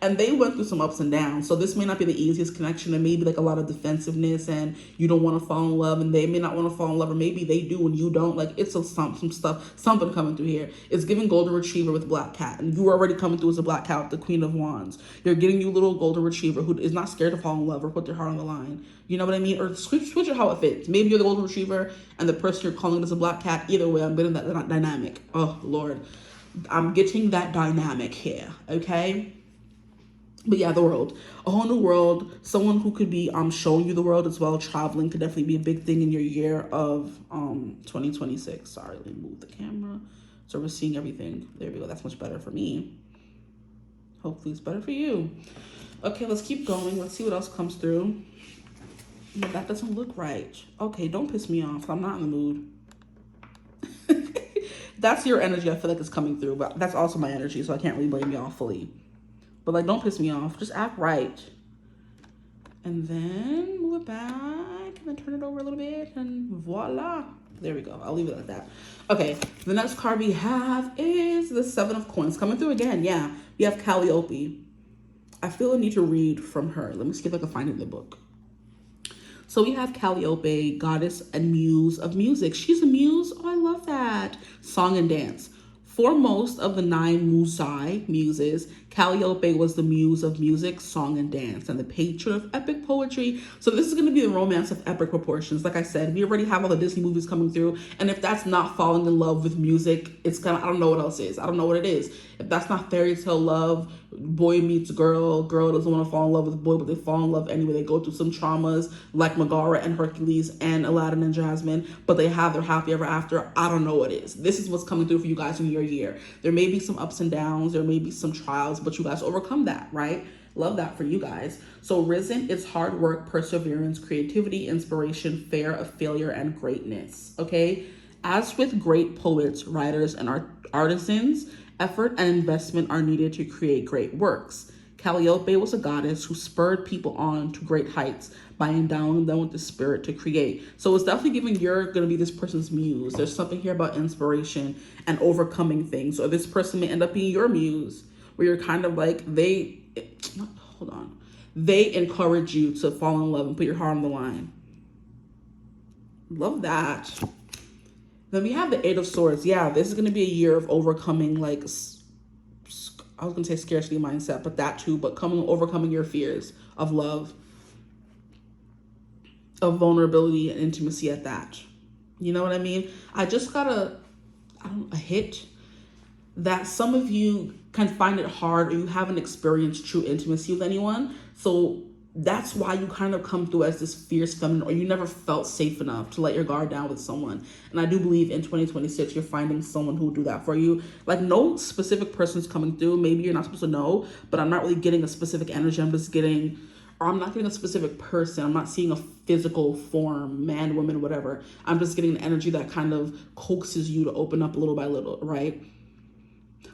And they went through some ups and downs. So this may not be the easiest connection. And maybe like a lot of defensiveness and you don't want to fall in love and they may not want to fall in love, or maybe they do and you don't. Like it's some stuff, something coming through here. It's giving golden retriever with black cat. And you are already coming through as a black cat with the Queen of Wands. You're getting you little golden retriever who is not scared to fall in love or put their heart on the line. You know what I mean? Or switch it how it fits. Maybe you're the golden retriever and the person you're calling is a black cat. Either way, I'm getting that dynamic. Oh, Lord. I'm getting that dynamic here, okay? But yeah, the world, a whole new world, someone who could be showing you the world as well. Traveling could definitely be a big thing in your year of 2026. Sorry, let me move the camera so we're seeing everything. There we go. That's much better for me. Hopefully it's better for you. Okay, let's keep going. Let's see what else comes through. No, that doesn't look right. Okay, don't piss me off. I'm not in the mood. That's your energy. I feel like it's coming through, but that's also my energy, so I can't really blame y'all fully. But like, don't piss me off. Just act right. And then move it back and then turn it over a little bit and voila. There we go. I'll leave it like that. Okay. The next card we have is the Seven of Coins coming through again. Yeah. We have Calliope. I feel a need to read from her. Let me see if I can find it in the book. So we have Calliope, goddess and muse of music. She's a muse. Oh, I love that. Song and dance. For most of the 9 muses, Calliope was the muse of music, song, and dance, and the patron of epic poetry. So this is going to be the romance of epic proportions. Like I said, we already have all the Disney movies coming through, and if that's not falling in love with music, it's kind of, I don't know what else is. I don't know what it is. If that's not fairy tale love, boy meets girl, girl doesn't want to fall in love with boy, but they fall in love anyway. They go through some traumas like Megara and Hercules and Aladdin and Jasmine, but they have their happy ever after. I don't know what it is. This is what's coming through for you guys in your year. There may be some ups and downs, there may be some trials, but you guys overcome that, right? Love that for you guys. So Risen is hard work, perseverance, creativity, inspiration, fear of failure, and greatness, okay? As with great poets, writers, and artisans, effort and investment are needed to create great works. Calliope was a goddess who spurred people on to great heights by endowing them with the spirit to create. So it's definitely giving you're going to be this person's muse. There's something here about inspiration and overcoming things. Or this person may end up being your muse, where you're kind of like, they encourage you to fall in love and put your heart on the line. Love that. Then we have the Eight of Swords. Yeah, this is going to be a year of overcoming, like, I was going to say scarcity mindset, but that too, but overcoming your fears of love, of vulnerability and intimacy at that. You know what I mean? I just got a hit that some of you can find it hard or you haven't experienced true intimacy with anyone. So that's why you kind of come through as this fierce feminine, or you never felt safe enough to let your guard down with someone. And I do believe in 2026, you're finding someone who will do that for you. Like, no specific person's coming through. Maybe you're not supposed to know, but I'm not really getting a specific energy. I'm not getting a specific person. I'm not seeing a physical form, man, woman, whatever. I'm just getting an energy that kind of coaxes you to open up little by little, right?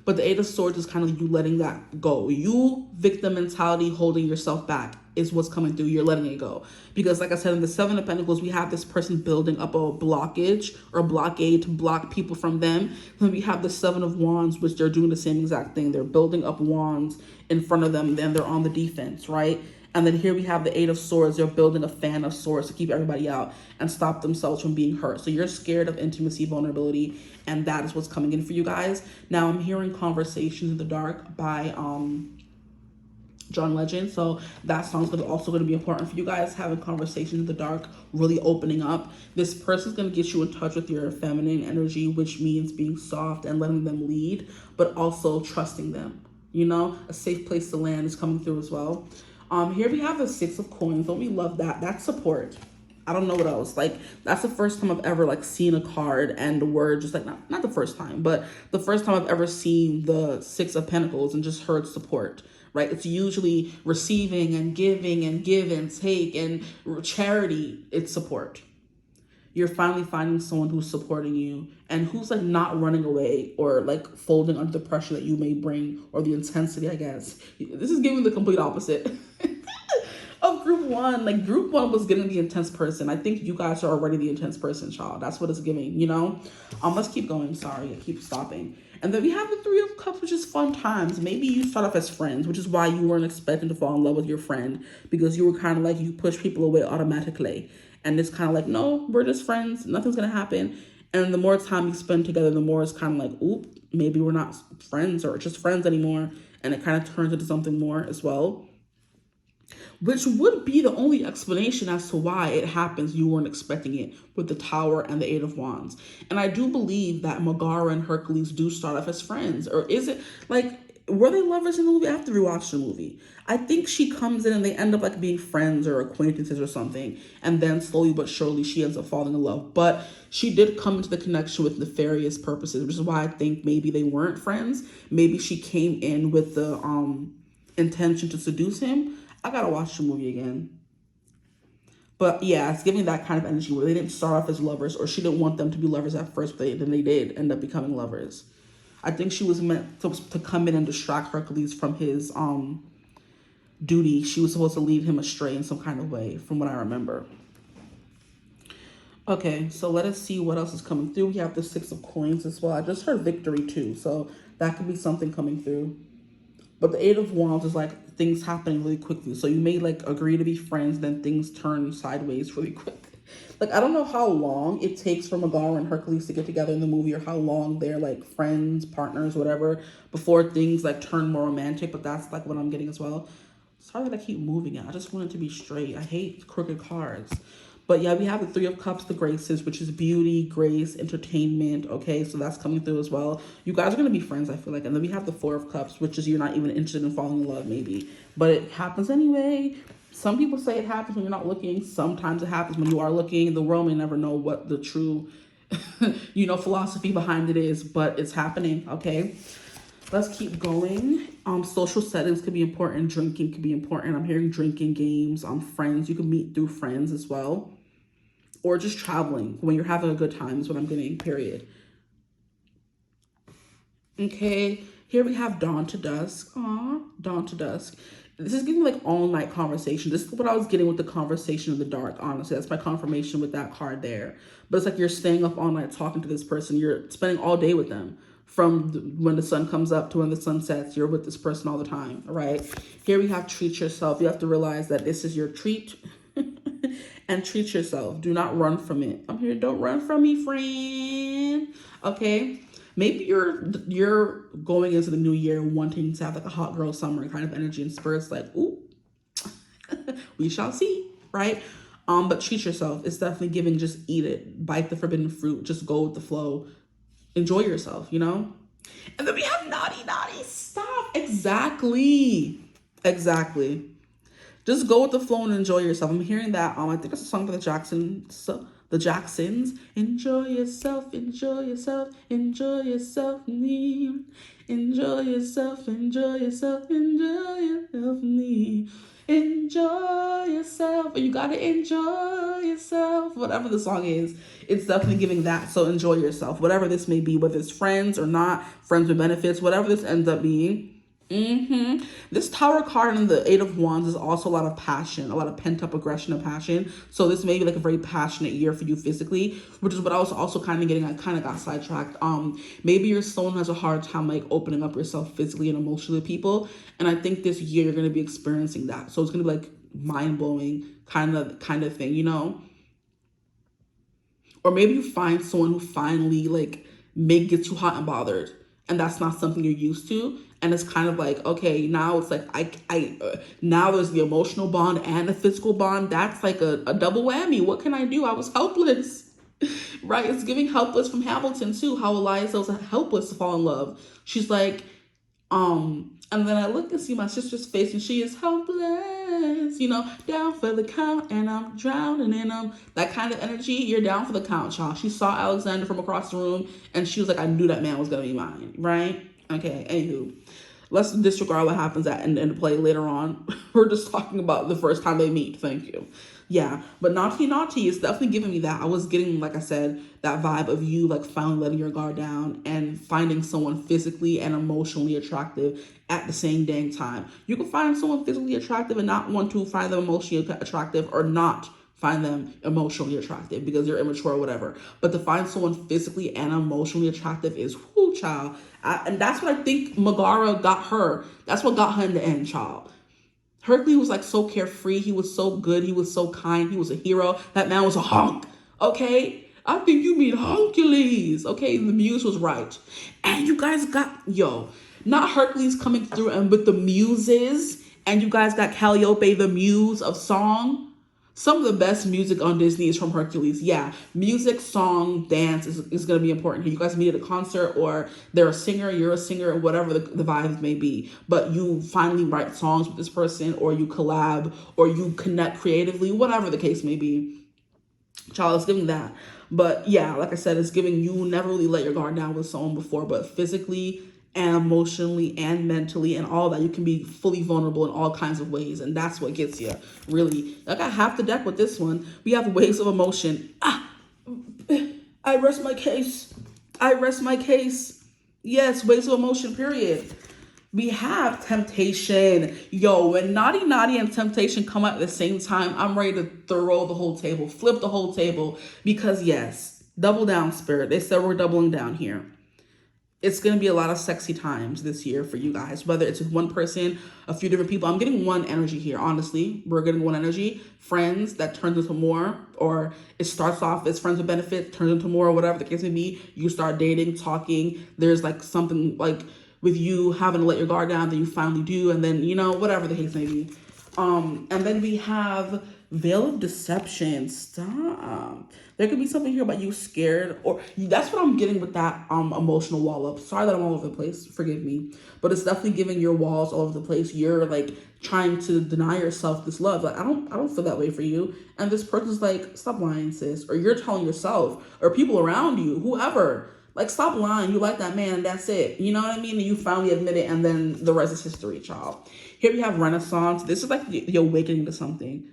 But the Eight of Swords is kind of you letting that go. You, victim mentality, holding yourself back is what's coming through. You're letting it go. Because like I said, in the Seven of Pentacles, we have this person building up a blockage or blockade to block people from them. Then we have the Seven of Wands, which they're doing the same exact thing. They're building up wands in front of them. Then they're on the defense, right? And then here we have the Eight of Swords. They're building a fan of swords to keep everybody out and stop themselves from being hurt. So you're scared of intimacy, vulnerability, and that is what's coming in for you guys. Now I'm hearing Conversations in the Dark by John Legend. So that song's also going to be important for you guys, having conversations in the dark, really opening up. This person's going to get you in touch with your feminine energy, which means being soft and letting them lead, but also trusting them. You know, a safe place to land is coming through as well. Here we have the Six of Coins. Don't we love that? That's support. I don't know what else. Like, that's the first time I've ever like seen a card and the word just like, not the first time, but the first time I've ever seen the Six of Pentacles and just heard support, right? It's usually receiving and giving and give and take and charity. It's support. You're finally finding someone who's supporting you and who's like not running away or like folding under the pressure that you may bring, or the intensity, I guess. This is giving the complete opposite of group one. Like group one was getting the intense person. I think you guys are already the intense person, child. That's what it's giving, you know? Let's keep going. Sorry, I keep stopping. And then we have the Three of Cups, which is fun times. Maybe you start off as friends, which is why you weren't expecting to fall in love with your friend, because you were kind of like, you push people away automatically. And it's kind of like, no, we're just friends. Nothing's going to happen. And the more time you spend together, the more it's kind of like, oop, maybe we're not friends or just friends anymore. And it kind of turns into something more as well, which would be the only explanation as to why it happens. You weren't expecting it with the Tower and the Eight of Wands. And I do believe that Megara and Hercules do start off as friends. Or is it like, were they lovers in the movie? I have to rewatch the movie. I think she comes in and they end up like being friends or acquaintances or something. And then slowly but surely she ends up falling in love. But she did come into the connection with nefarious purposes, which is why I think maybe they weren't friends. Maybe she came in with the intention to seduce him. I gotta watch the movie again. But yeah, it's giving that kind of energy where they didn't start off as lovers, or she didn't want them to be lovers at first, but then they did end up becoming lovers. I think she was meant to come in and distract Hercules from his duty. She was supposed to lead him astray in some kind of way, from what I remember. Okay, so let us see what else is coming through. We have the Six of Coins as well. I just heard victory too, so that could be something coming through. But the Eight of Wands is like things happening really quickly. So you may like agree to be friends, then things turn sideways really quick. Like, I don't know how long it takes for Megara and Hercules to get together in the movie, or how long they're like friends, partners, whatever, before things like turn more romantic. But that's like what I'm getting as well. Sorry that I keep moving it. I just want it to be straight. I hate crooked cards. But yeah, we have the Three of Cups, the Graces, which is beauty, grace, entertainment. Okay, so that's coming through as well. You guys are going to be friends, I feel like. And then we have the Four of Cups, which is you're not even interested in falling in love, maybe. But it happens anyway. Some people say it happens when you're not looking. Sometimes it happens when you are looking. The world may never know what the true, philosophy behind it is. But it's happening, okay? Let's keep going. Social settings could be important. Drinking could be important. I'm hearing drinking, games, friends. You can meet through friends as well. Or just traveling when you're having a good time is what I'm getting, period. Okay, here we have Dawn to Dusk. Aw, Dawn to Dusk. This is giving like all night conversation. This is what I was getting with the conversation in the dark, honestly. That's my confirmation with that card there. But it's like you're staying up all night talking to this person. You're spending all day with them. From when the sun comes up to when the sun sets, you're with this person all the time, all right? Here we have treat yourself. You have to realize that this is your treat. And treat yourself. Do not run from it. I'm here. Don't run from me, friend. Okay? Maybe you're going into the new year wanting to have like a hot girl summer kind of energy and spirits, like, ooh, we shall see, right? But treat yourself. It's definitely giving, just eat it. Bite the forbidden fruit. Just go with the flow. Enjoy yourself, And then we have naughty. Stop. Exactly. Just go with the flow and enjoy yourself. I'm hearing that. I think it's a song by the Jacksons. Enjoy yourself, enjoy yourself, enjoy yourself, me. Enjoy yourself, enjoy yourself, enjoy yourself, me. Enjoy yourself. You gotta enjoy yourself. Whatever the song is, it's definitely giving that. So enjoy yourself. Whatever this may be, whether it's friends or not, friends with benefits, whatever this ends up being. This Tower card and the Eight of Wands is also a lot of passion, a lot of pent-up aggression and passion. So this may be like a very passionate year for you physically, which is what I was also kind of getting. I kind of got sidetracked. Maybe you're someone who has a hard time like opening up yourself physically and emotionally to people, and I think this year you're going to be experiencing that. So it's going to be like mind-blowing kind of thing, Or maybe you find someone who finally like gets you hot and bothered, and that's not something you're used to. And it's kind of like, okay, now it's like, now there's the emotional bond and the physical bond. That's like a double whammy. What can I do? I was helpless, right? It's giving helpless from Hamilton too. How Eliza was helpless to fall in love. She's like, and then I look and see my sister's face and she is helpless, down for the count and I'm drowning in them. That kind of energy, you're down for the count, y'all. She saw Alexander from across the room and she was like, I knew that man was going to be mine, right? Okay, anywho. Let's disregard what happens at end of play later on. We're just talking about the first time they meet. Thank you. Yeah, but naughty is definitely giving me that. I was getting, like I said, that vibe of you like finally letting your guard down and finding someone physically and emotionally attractive at the same dang time. You can find someone physically attractive and not want to find them emotionally attractive, or not find them emotionally attractive because you're immature or whatever. But to find someone physically and emotionally attractive is, whoo, child. And that's what I think Megara got her. That's what got her in the end, child. Hercules was like so carefree. He was so good. He was so kind. He was a hero. That man was a hunk. Okay? I think you mean Hercules. Okay? The muse was right. And you guys got, not Hercules coming through and with the muses. And you guys got Calliope, the muse of song. Some of the best music on Disney is from Hercules. Yeah, music, song, dance is going to be important here. You guys meet at a concert, or they're a singer, you're a singer, or whatever the vibes may be. But you finally write songs with this person, or you collab, or you connect creatively, whatever the case may be. Child, it's giving that. But yeah, like I said, it's giving you never really let your guard down with someone before, but physically and emotionally and mentally and all that, you can be fully vulnerable in all kinds of ways. And that's what gets you, really. I got half the deck with this one. We have waves of emotion. I rest my case. Yes, waves of emotion, period. We have temptation. When naughty and temptation come out at the same time, I'm ready to throw the whole table, flip the whole table, because yes, double down, spirit. They said we're doubling down here. It's going to be a lot of sexy times this year for you guys, whether it's with one person, a few different people. I'm getting one energy here, honestly. We're getting one energy. Friends that turns into more, or it starts off as friends with benefits, turns into more, or whatever the case may be. You start dating, talking. There's like something like with you having to let your guard down that you finally do, and then, whatever the case may be. And then we have veil of deception. Stop. There could be something here about you scared, or that's what I'm getting with that emotional wall up. Sorry that I'm all over the place. Forgive me. But it's definitely giving your walls all over the place. You're like trying to deny yourself this love. Like, I don't feel that way for you. And this person's like, stop lying, sis. Or you're telling yourself, or people around you, whoever, like, stop lying. You like that man, and that's it. You know what I mean? And you finally admit it, and then the rest is history, child. Here we have Renaissance. This is like the awakening to something.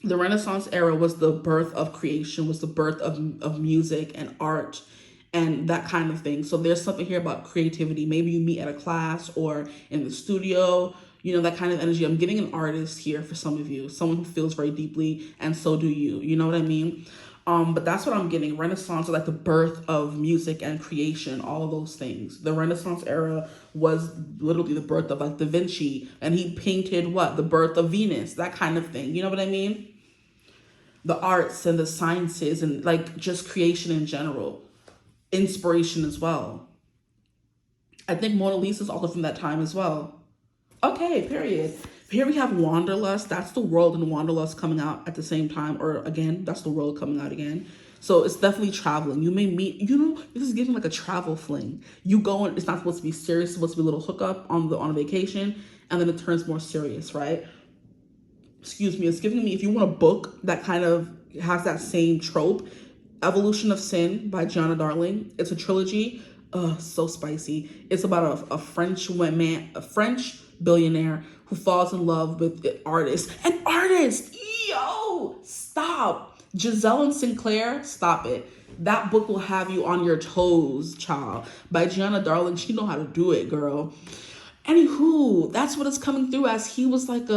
The Renaissance era was the birth of creation, was the birth of music and art and that kind of thing. So there's something here about creativity. Maybe you meet at a class or in the studio, that kind of energy. I'm getting an artist here for some of you, someone who feels very deeply, and so do you. You know what I mean? But that's what I'm getting. Renaissance is like the birth of music and creation, all of those things. The Renaissance era was literally the birth of like Da Vinci, and he painted what? The birth of Venus, that kind of thing. You know what I mean? The arts and the sciences and like just creation in general. Inspiration as well. I think Mona Lisa is also from that time as well. Okay, period. Here we have Wanderlust. That's the world and Wanderlust coming out at the same time. Or again, that's the world coming out again. So it's definitely traveling. You may meet, this is giving like a travel fling. You go and it's not supposed to be serious. It's supposed to be a little hookup on a vacation. And then it turns more serious, right? Excuse me. It's giving me, if you want a book that kind of has that same trope, Evolution of Sin by Gianna Darling. It's a trilogy. So spicy. It's about a French woman, a French billionaire who falls in love with an artist. An artist! Stop. Giselle and Sinclair, stop it. That book will have you on your toes, child. By Gianna Darling. She know how to do it, girl. Anywho, that's what it's coming through as. He was like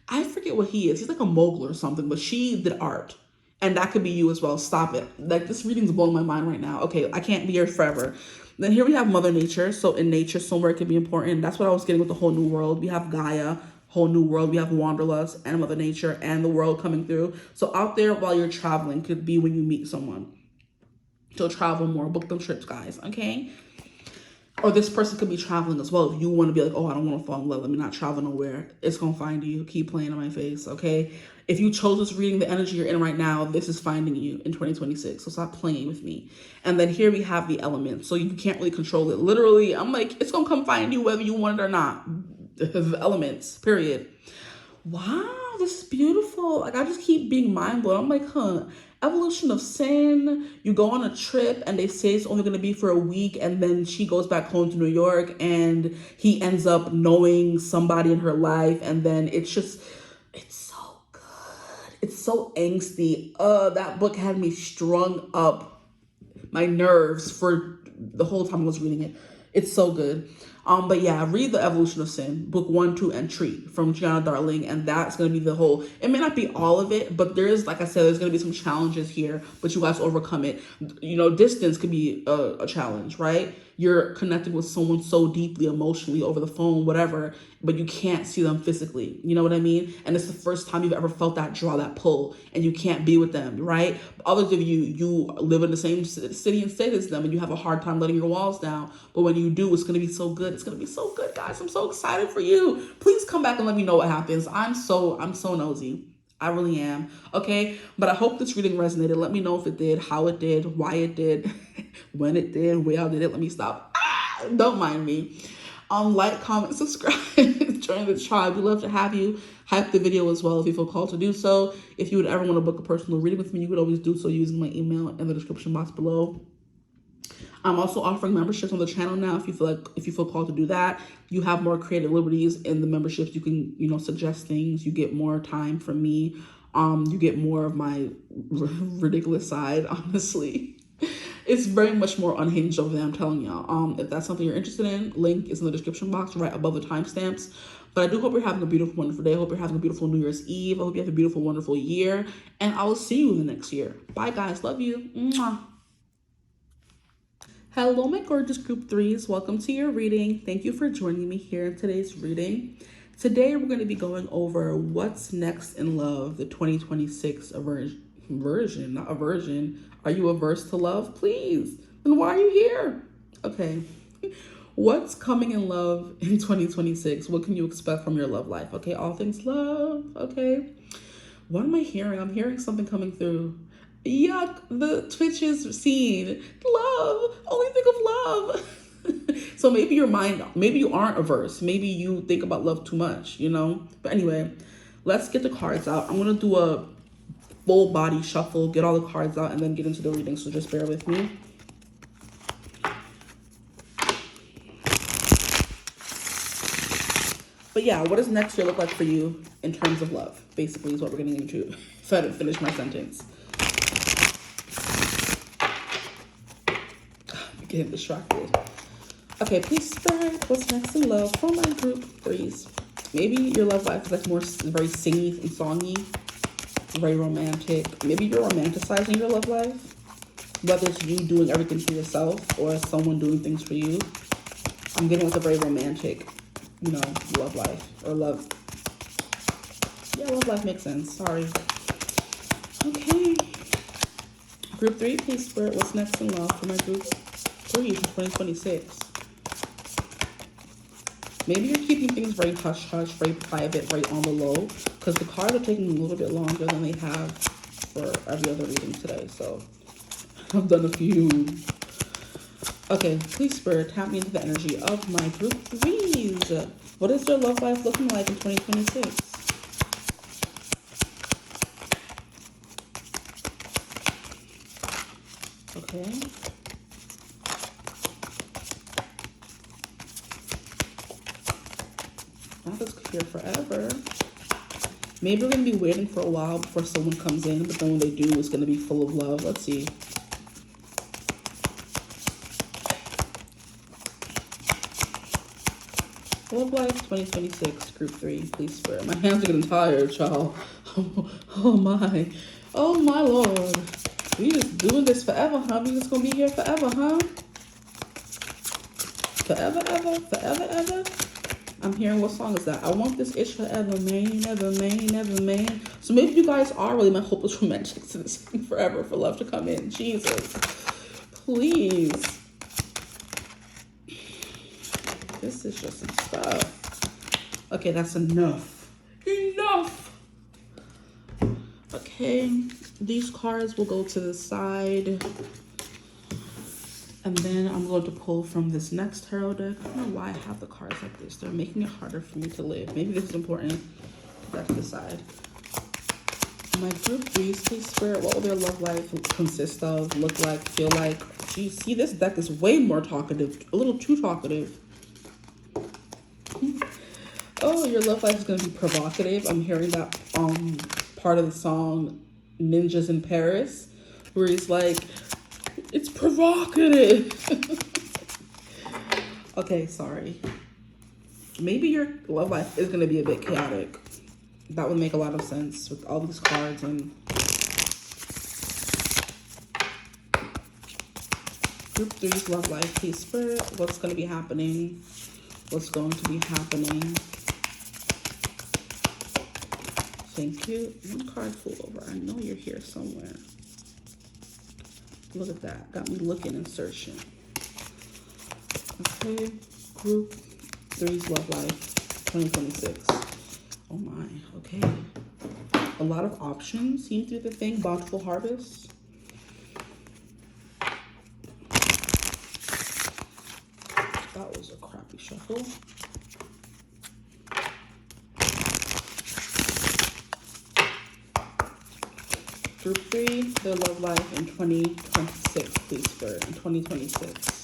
I forget what he is. He's like a mogul or something, but she did art. And that could be you as well. Stop it. Like, this reading's blowing my mind right now. Okay, I can't be here forever. Then here we have Mother Nature. So in nature, somewhere it could be important. That's what I was getting with the whole new world. We have Gaia, whole new world. We have Wanderlust and Mother Nature and the world coming through. So out there while you're traveling could be when you meet someone. So travel more. Book them trips, guys. Okay? Or this person could be traveling as well. If you want to be like, oh, I don't want to fall in love, let me not travel nowhere, it's going to find you. Keep playing in my face, okay? If you chose this reading, the energy you're in right now, this is finding you in 2026. So stop playing with me. And then here we have the elements. So you can't really control it. Literally, I'm like, it's going to come find you whether you want it or not. The elements, period. Wow, this is beautiful. Like, I just keep being mind blown. I'm like, evolution of sin. You go on a trip and they say it's only going to be for a week, and then she goes back home to New York and he ends up knowing somebody in her life, and then it's so good. It's so angsty. That book had me strung up my nerves for the whole time I was reading it. It's so good. But yeah, read The Evolution of Sin, book 1, 2, and 3 from Gianna Darling, and that's going to be the whole, it may not be all of it, but there is, like I said, there's going to be some challenges here, but you guys overcome it. You know, distance could be a challenge, right? You're connected with someone so deeply emotionally over the phone, whatever, but you can't see them physically. You know what I mean? And it's the first time you've ever felt that draw, that pull, and you can't be with them, right? Others of you live in the same city and state as them, and you have a hard time letting your walls down. But when you do, it's going to be so good. It's going to be so good, guys. I'm so excited for you. Please come back and let me know what happens. I'm so nosy. I really am. Okay. But I hope this reading resonated. Let me know if it did, how it did, why it did, when it did, where did it. Let me stop. Don't mind me. Like, comment, subscribe, join the tribe. We'd love to have you. Hype the video as well if you feel called to do so. If you would ever want to book a personal reading with me, you could always do so using my email in the description box below. I'm also offering memberships on the channel now. If you feel called to do that, you have more creative liberties in the memberships. You can, suggest things. You get more time from me. You get more of my ridiculous side, honestly. It's very much more unhinged over there, I'm telling y'all. If that's something you're interested in, link is in the description box right above the timestamps. But I do hope you're having a beautiful, wonderful day. I hope you're having a beautiful New Year's Eve. I hope you have a beautiful, wonderful year. And I will see you in the next year. Bye, guys. Love you. Mwah. Hello, my gorgeous group 3s. Welcome to your reading. Thank you for joining me here in today's reading. Today, we're going to be going over what's next in love, the 2026 version, not aversion. Are you averse to love? Please. Then why are you here? Okay. What's coming in love in 2026? What can you expect from your love life? Okay, all things love. Okay. What am I hearing? I'm hearing something coming through. Yuck, the Twitches scene. Love, only think of love. So maybe maybe you aren't averse. Maybe you think about love too much, But anyway, let's get the cards out. I'm going to do a full body shuffle, get all the cards out, and then get into the reading. So just bear with me. But yeah, what does next year look like for you in terms of love? Basically is what we're getting into. If I didn't finish my sentence. I'm getting distracted. Okay, please spirit, what's next in love for my group 3s? Maybe your love life is like more very singy and songy, very romantic. Maybe you're romanticizing your love life, whether it's you doing everything for yourself or someone doing things for you. I'm getting like a very romantic, love life or love. Yeah, love life makes sense. Sorry. Okay. Group 3, please spirit, what's next in love for my group 3 for 2026? Maybe you're keeping things very hush-hush, very private, very on the low, because the cards are taking a little bit longer than they have for every other reading today. So I've done a few. Okay, please spirit, tap me into the energy of my group 3s. What is your love life looking like in 2026? Okay. Not this here forever. Maybe we're going to be waiting for a while before someone comes in, but then when they do, it's going to be full of love. Let's see. Love life 2026, group 3, please spirit. My hands are getting tired, child. Oh my. Oh my Lord. We just doing this forever, huh? We just going to be here forever, huh? Forever, ever, forever, ever. I'm hearing, what song is that? I want this itch forever, man, never, man, never, man. So maybe you guys are really my hopeless romantics to this thing forever for love to come in. Jesus. Please. This is just some stuff. Okay, that's enough. Enough. Okay, these cards will go to the side. And then I'm going to pull from this next tarot deck. I don't know why I have the cards like this. They're making it harder for me to live. Maybe this is important. Put that to the side. My group threes, please, Spirit. What will their love life consist of, look like, feel like? Geez, see, this deck is way more talkative, a little too talkative. Oh, your love life is going to be provocative. I'm hearing that part of the song Ninjas in Paris, where he's like, it's provocative. Okay, sorry. Maybe your love life is going to be a bit chaotic. That would make a lot of sense with all these cards. And group three's love life, please, Spirit. What's going to be happening? What's going to be happening? Thank you. One card flew over. I know you're here somewhere. Look at that. Got me looking and searching. Okay. Group three's love life 2026. Oh my. Okay. A lot of options seen through the thing. Bountiful harvest. That was a crappy shuffle. Group three, their love life in 2026, please, Spirit, in 2026.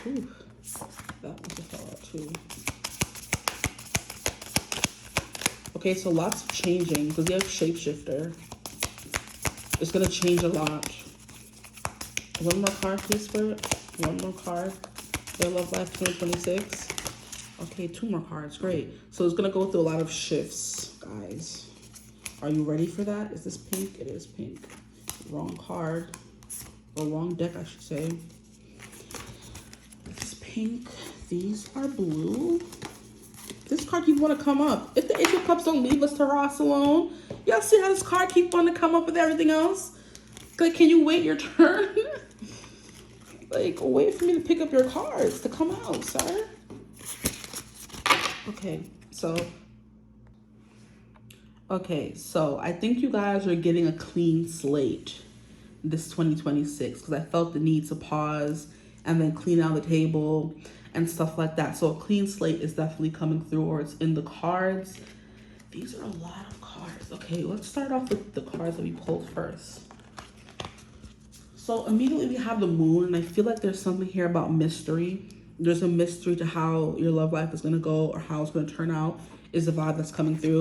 Ooh, that was a fallout too. Okay, so lots of changing because you have shapeshifter. It's gonna change a lot. One more card, please, Spirit. One more card. Their love life 2026. Okay, two more cards. Great. So it's gonna go through a lot of shifts, guys. Are you ready for that? Is this pink? It is pink. Wrong card. Or wrong deck, I should say. This is pink. These are blue. This card keep want to come up. If the Ace of Cups don't leave us to Ross alone, y'all see how this card keep wanting to come up with everything else? Like, can you wait your turn? Like, wait for me to pick up your cards to come out, sir. Okay, so I think you guys are getting a clean slate this 2026 because I felt the need to pause and then clean out the table and stuff like that. So a clean slate is definitely coming through, or it's in the cards. These are a lot of cards. Okay, let's start off with the cards that we pulled first. So immediately we have the moon, and I feel like there's something here about mystery. There's a mystery to how your love life is going to go or how it's going to turn out is the vibe that's coming through.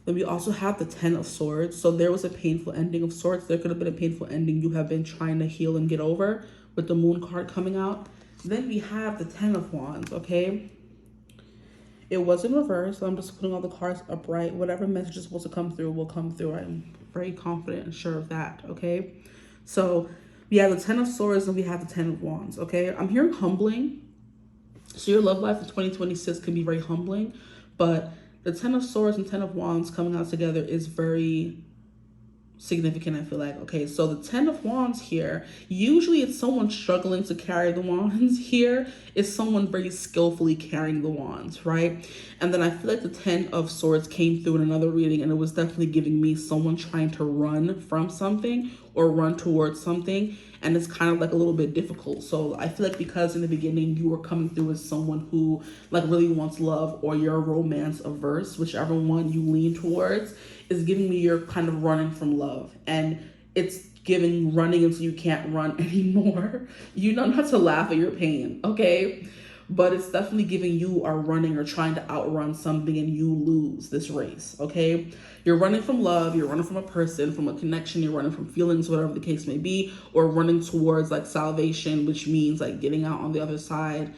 Then we also have the 10 of swords. So there was a painful ending of sorts. There could have been a painful ending you have been trying to heal and get over with the moon card coming out. Then we have the 10 of wands, okay? It was in reverse, so I'm just putting all the cards upright. Whatever message is supposed to come through will come through. I'm very confident and sure of that, okay? So we have the 10 of swords and we have the 10 of wands, okay? I'm hearing humbling. So your love life in 2026 can be very humbling, but the 10 of swords and 10 of wands coming out together is very significant, I feel like. Okay, so the 10 of wands here, usually it's someone struggling to carry the wands. Here is someone very skillfully carrying the wands, right? And then I feel like the 10 of swords came through in another reading, and it was definitely giving me someone trying to run from something or run towards something, and it's kind of like a little bit difficult. So I feel like because in the beginning you were coming through as someone who like really wants love, or you're romance averse, whichever one you lean towards, is giving me you're kind of running from love, and it's giving running until you can't run anymore. You know, not to laugh at your pain, okay? But it's definitely giving you are running or trying to outrun something and you lose this race, okay? You're running from love, you're running from a person, from a connection, you're running from feelings, whatever the case may be, or running towards like salvation, which means like getting out on the other side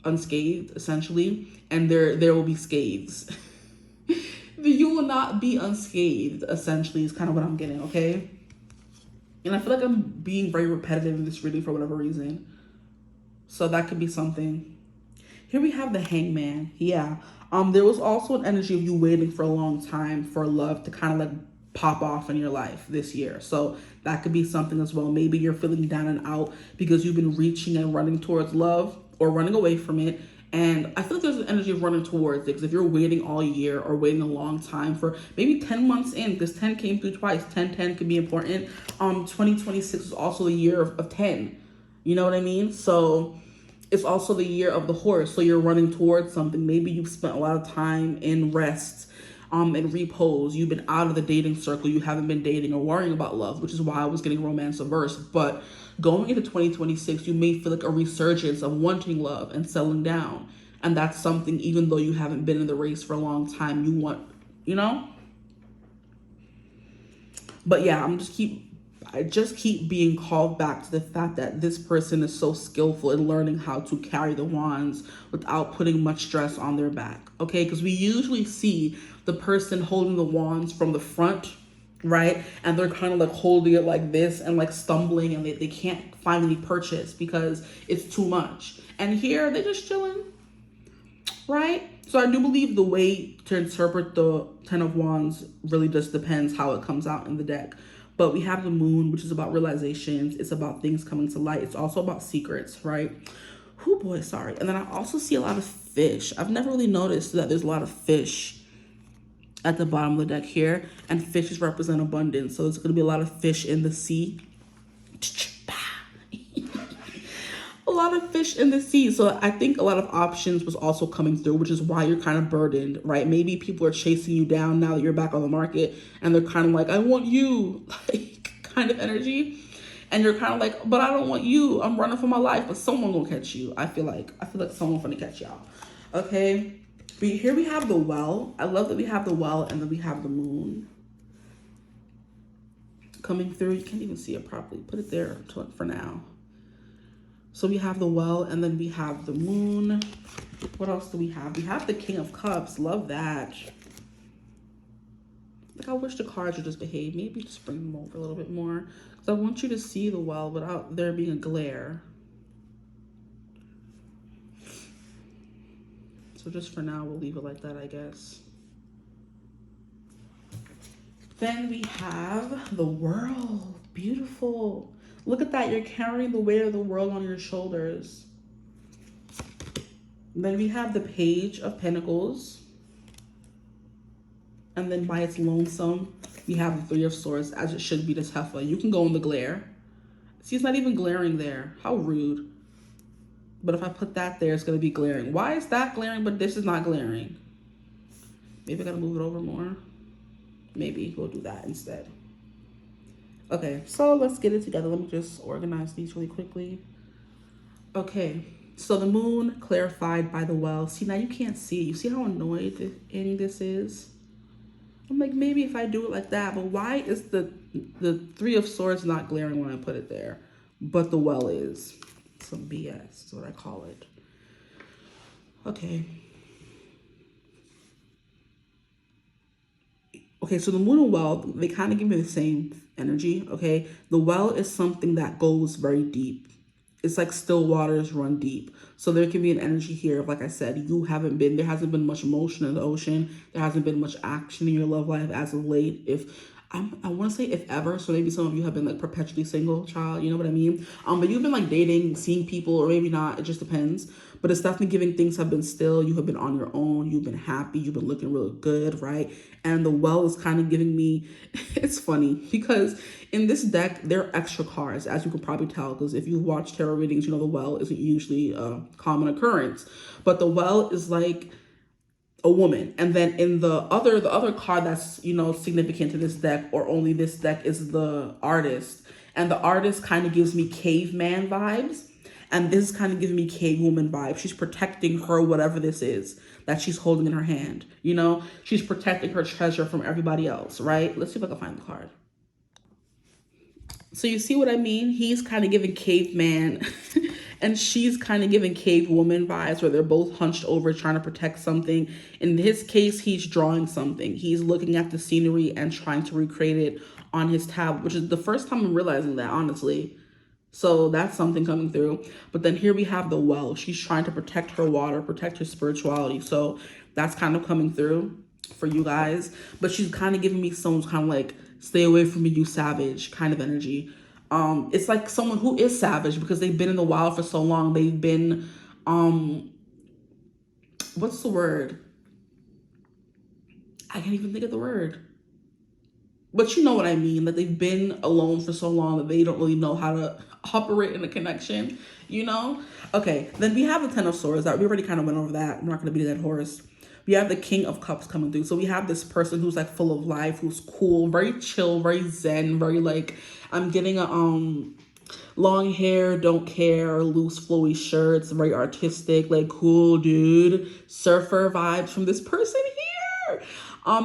unscathed, essentially, and there will be scathes. You will not be unscathed, essentially, is kind of what I'm getting, okay? And I feel like I'm being very repetitive in this reading for whatever reason. So that could be something. Here we have the hangman. Yeah. There was also an energy of you waiting for a long time for love to kind of like pop off in your life this year. So that could be something as well. Maybe you're feeling down and out because you've been reaching and running towards love or running away from it. And I feel like there's an energy of running towards it, because if you're waiting all year or waiting a long time for maybe 10 months in, because 10 came through twice, 10 could be important. 2026 is also the year of 10. You know what I mean? So It's also the year of the horse, so you're running towards something. Maybe you've spent a lot of time in rest, in repose. You've been out of the dating circle. You haven't been dating or worrying about love, which is why I was getting romance averse. But going into 2026, you may feel like a resurgence of wanting love and settling down. And that's something, even though you haven't been in the race for a long time, you want, you know? But yeah, I just keep being called back to the fact that this person is so skillful in learning how to carry the wands without putting much stress on their back, okay? Because we usually see the person holding the wands from the front, right? And they're kind of like holding it like this and like stumbling, and they can't find any purchase because it's too much. And here, they're just chilling, right? So I do believe the way to interpret the Ten of Wands really just depends how it comes out in the deck. But we have the moon, which is about realizations. It's about things coming to light. It's also about secrets, right? Oh boy, sorry. And then I also see a lot of fish. I've never really noticed that there's a lot of fish at the bottom of the deck here. And fishes represent abundance. So there's going to be a lot of fish in the sea. A lot of fish in the sea. So I think a lot of options was also coming through, which is why you're kind of burdened, right? Maybe people are chasing you down now that you're back on the market, and they're kind of like, I want you, like kind of energy. And you're kind of like, but I don't want you. I'm running for my life, but someone will catch you. I feel like someone's gonna catch y'all. Okay. But here we have the well. I love that we have the well, and then we have the moon coming through. You can't even see it properly. Put it there for now. So we have the well, and then we have the moon. What else do we have? We have the King of Cups. Love that. Like, I wish the cards would just behave. Maybe just bring them over a little bit more. Because I want you to see the well without there being a glare. So just for now, we'll leave it like that, I guess. Then we have the world. Beautiful. Look at that. You're carrying the weight of the world on your shoulders. Then we have the Page of Pentacles. And then by its lonesome, we have the Three of Swords, as it should be this heifer. You can go in the glare. See, it's not even glaring there. How rude. But if I put that there, it's going to be glaring. Why is that glaring, but this is not glaring? Maybe I got to move it over more. Maybe we'll do that instead. Okay, so let's get it together. Let me just organize these really quickly. Okay, so the moon clarified by the well. See, now you can't see. You see how annoying this is? I'm like, maybe if I do it like that, but why is the Three of Swords not glaring when I put it there? But the well is. Some BS is what I call it. Okay. Okay, so the moon and well, they kind of give me the same energy, okay? The well is something that goes very deep. It's like still waters run deep. So there can be an energy here of, like I said, there hasn't been much motion in the ocean. There hasn't been much action in your love life as of late. I want to say if ever, so maybe some of you have been like perpetually single, child, you know what I mean? But you've been like dating, seeing people, or maybe not, it just depends. But it's definitely giving things have been still, you have been on your own, you've been happy, you've been looking really good, right? And the well is kind of giving me, it's funny, because in this deck, there are extra cards, as you can probably tell, because if you watch tarot readings, you know the well isn't usually a common occurrence. But the well is like a woman, and then in the other card that's, you know, significant to this deck, or only this deck, is the artist. And the artist kind of gives me caveman vibes, and this is kind of giving me cavewoman vibes. She's protecting her whatever this is that she's holding in her hand, you know. She's protecting her treasure from everybody else, right? Let's see if I can find the card. So you see what I mean? He's kind of giving caveman and she's kind of giving cave woman vibes, where they're both hunched over trying to protect something. In his case, he's drawing something. He's looking at the scenery and trying to recreate it on his tablet, which is the first time I'm realizing that, honestly. So that's something coming through. But then here we have the well. She's trying to protect her water, protect her spirituality. So that's kind of coming through for you guys. But she's kind of giving me someone's kind of like, stay away from me, you savage kind of energy. It's like someone who is savage because they've been in the wild for so long. They've been, what's the word? I can't even think of the word. but you know what I mean, that they've been alone for so long that they don't really know how to operate in a connection, you know? Okay, then we have the Ten of Swords. That we already kind of went over that. I'm not going to beat that horse. We have the King of Cups coming through. So we have this person who's like full of life, who's cool, very chill, very zen, very like, I'm getting a long hair, don't care, loose flowy shirts, very artistic, like cool dude, surfer vibes from this person here.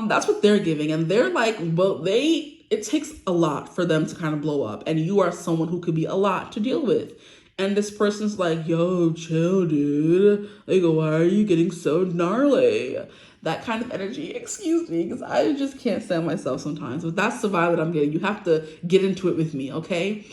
That's what they're giving. And they're like, well, it takes a lot for them to kind of blow up. And you are someone who could be a lot to deal with. And this person's like, yo, chill, dude. Like, why are you getting so gnarly? That kind of energy, excuse me, because I just can't stand myself sometimes. But that's the vibe that I'm getting. You have to get into it with me, okay?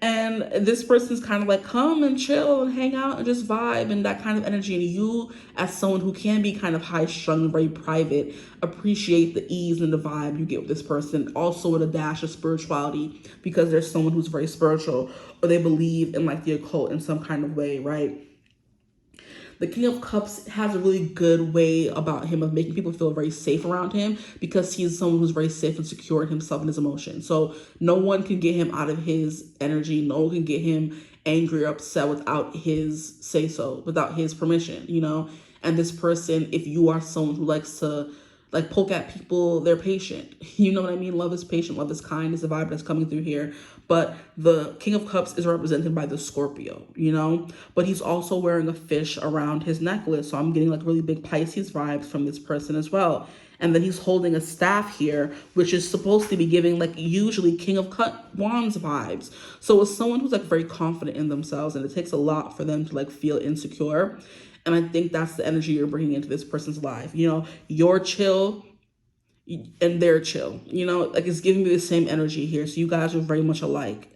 And this person's kind of like, come and chill and hang out and just vibe and that kind of energy. And you, as someone who can be kind of high strung and very private, appreciate the ease and the vibe you get with this person. Also with a dash of spirituality, because there's someone who's very spiritual or they believe in like the occult in some kind of way, right? The King of Cups has a really good way about him of making people feel very safe around him, because he's someone who's very safe and secure in himself and his emotions. So no one can get him out of his energy. No one can get him angry or upset without his say so, without his permission, you know? And this person, if you are someone who likes to like poke at people, they're patient. You know what I mean? Love is patient, love is kind is the vibe that's coming through here. But the King of Cups is represented by the Scorpio, you know? But he's also wearing a fish around his necklace. So I'm getting like really big Pisces vibes from this person as well. And then he's holding a staff here, which is supposed to be giving like usually King of Wands vibes. So it's someone who's like very confident in themselves, and it takes a lot for them to like feel insecure. And I think that's the energy you're bringing into this person's life. You know, you're chill and they're chill. You know, like it's giving me the same energy here. So you guys are very much alike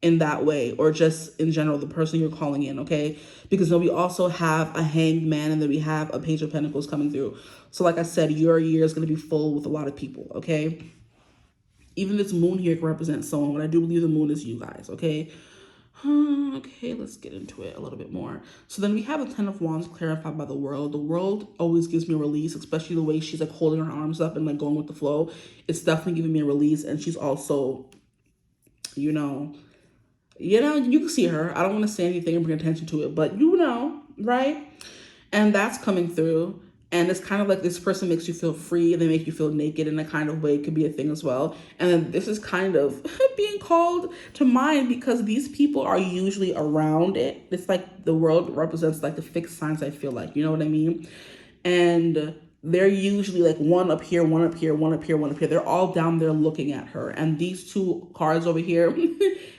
in that way, or just in general, the person you're calling in, okay? Because then we also have a Hanged Man, and then we have a Page of Pentacles coming through. So like I said, your year is going to be full with a lot of people, okay? Even this moon here can represent someone, but I do believe the moon is you guys, okay? Okay, let's get into it a little bit more. So then we have a Ten of Wands clarified by the World. The World always gives me a release, especially the way she's like holding her arms up and like going with the flow. It's definitely giving me a release. And she's also, you know, you can see her. I don't want to say anything and bring attention to it, but you know, right? And that's coming through. And it's kind of like this person makes you feel free. They make you feel naked in a kind of way. It could be a thing as well. And then this is kind of being called to mind because these people are usually around it. It's like the World represents like the fixed signs, I feel like. You know what I mean? And they're usually like one up here, one up here, one up here, one up here. They're all down there looking at her. And these two cards over here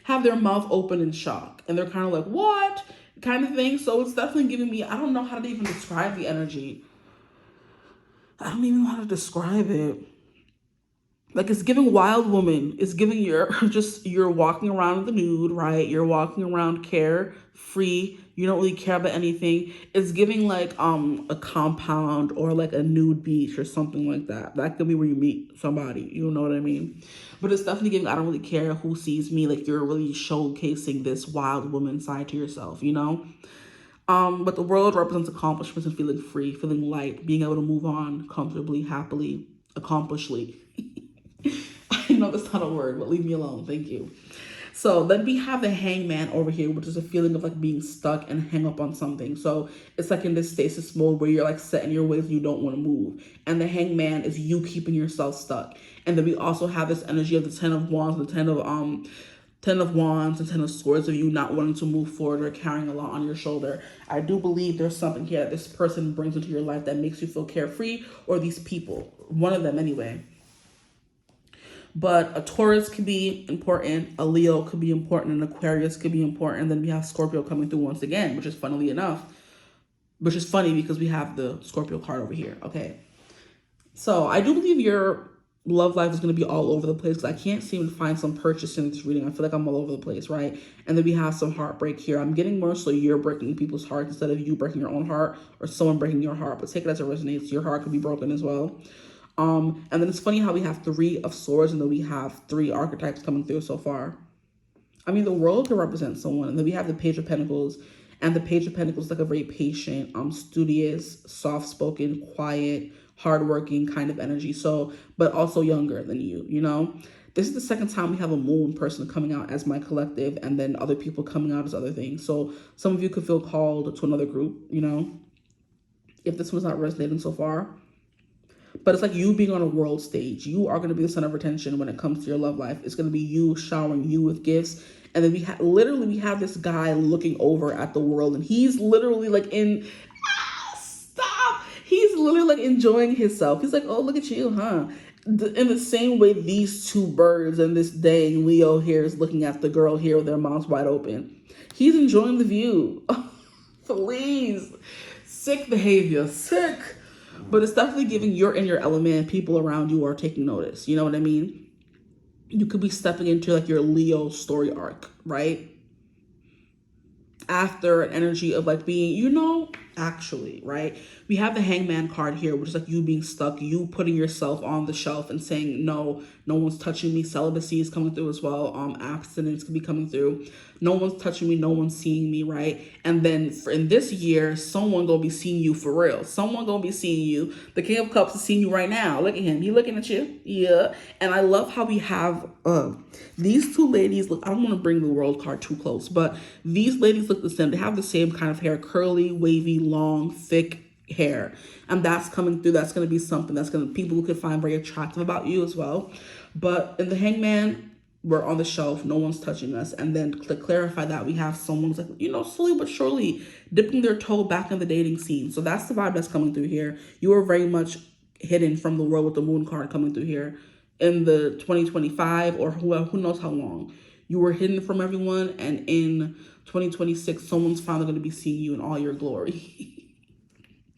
have their mouth open in shock. And they're kind of like, what? Kind of thing. So it's definitely giving me, I don't know how to even describe the energy. I don't even know how to describe it. Like it's giving wild woman. It's giving you're walking around in the nude, right? You're walking around carefree. You don't really care about anything. It's giving like a compound or like a nude beach or something like that. That could be where you meet somebody. You know what I mean? But it's definitely giving I don't really care who sees me. Like you're really showcasing this wild woman side to yourself, you know? But the World represents accomplishments and feeling free, feeling light, being able to move on comfortably, happily, accomplishly. I know that's not a word, but leave me alone. Thank you. So then we have the Hangman over here, which is a feeling of like being stuck and hang up on something. So it's like in this stasis mode where you're like set in your ways and you don't want to move. And the Hangman is you keeping yourself stuck. And then we also have this energy of the Ten of Wands, the Ten of Wands and Ten of Swords of you not wanting to move forward or carrying a lot on your shoulder. I do believe there's something here that this person brings into your life that makes you feel carefree, or these people, one of them anyway. But a Taurus could be important, a Leo could be important, an Aquarius could be important, and then we have Scorpio coming through once again, which is funnily enough, which is funny because we have the Scorpio card over here, okay? So I do believe your love life is going to be all over the place because I can't seem to find some purchase in this reading. I feel like I'm all over the place, right? And then we have some heartbreak here. I'm getting more so you're breaking people's hearts instead of you breaking your own heart or someone breaking your heart, but take it as it resonates. Your heart could be broken as well. And then it's funny how we have Three of Swords and then we have three archetypes coming through so far. I mean, the World could represent someone, and then we have the Page of Pentacles, and the Page of Pentacles is like a very patient, studious, soft-spoken, quiet, hardworking kind of energy. So, but also younger than you, you know? This is the second time we have a moon person coming out as my collective and then other people coming out as other things. So some of you could feel called to another group, you know, if this one's not resonating so far. But it's like you being on a world stage. You are going to be the center of attention when it comes to your love life. It's going to be you showering you with gifts. And then we have this guy looking over at the world, and he's literally like stop. He's literally like enjoying himself. He's like, oh, look at you, huh? In the same way these two birds and this dang Leo here is looking at the girl here with their mouths wide open. He's enjoying the view. Please. Sick behavior. Sick. But it's definitely giving you're in your element and people around you are taking notice. You know what I mean? You could be stepping into like your Leo story arc, right? After an energy of like being, you know, actually, right? We have the Hangman card here, which is like you being stuck, you putting yourself on the shelf and saying, no one's touching me. Celibacy is coming through as well. Abstinence could be coming through. No one's touching me. No one's seeing me, right? And then in this year, someone gonna be seeing you for real. Someone gonna be seeing you. The King of Cups is seeing you right now. Look at him. He looking at you. Yeah. And I love how we have these two ladies. Look, I don't want to bring the world card too close, but these ladies look the same. They have the same kind of hair, curly, wavy, long, thick hair, and that's coming through. That's going to be something that's going to people could find very attractive about you as well. But in the Hangman, we're on the shelf, no one's touching us. And then to clarify that, we have someone who's like, you know, slowly but surely dipping their toe back in the dating scene. So that's the vibe that's coming through here. You are very much hidden from the world with the moon card coming through here in the 2025 or who knows how long. You were hidden from everyone, and in 2026, someone's finally going to be seeing you in all your glory.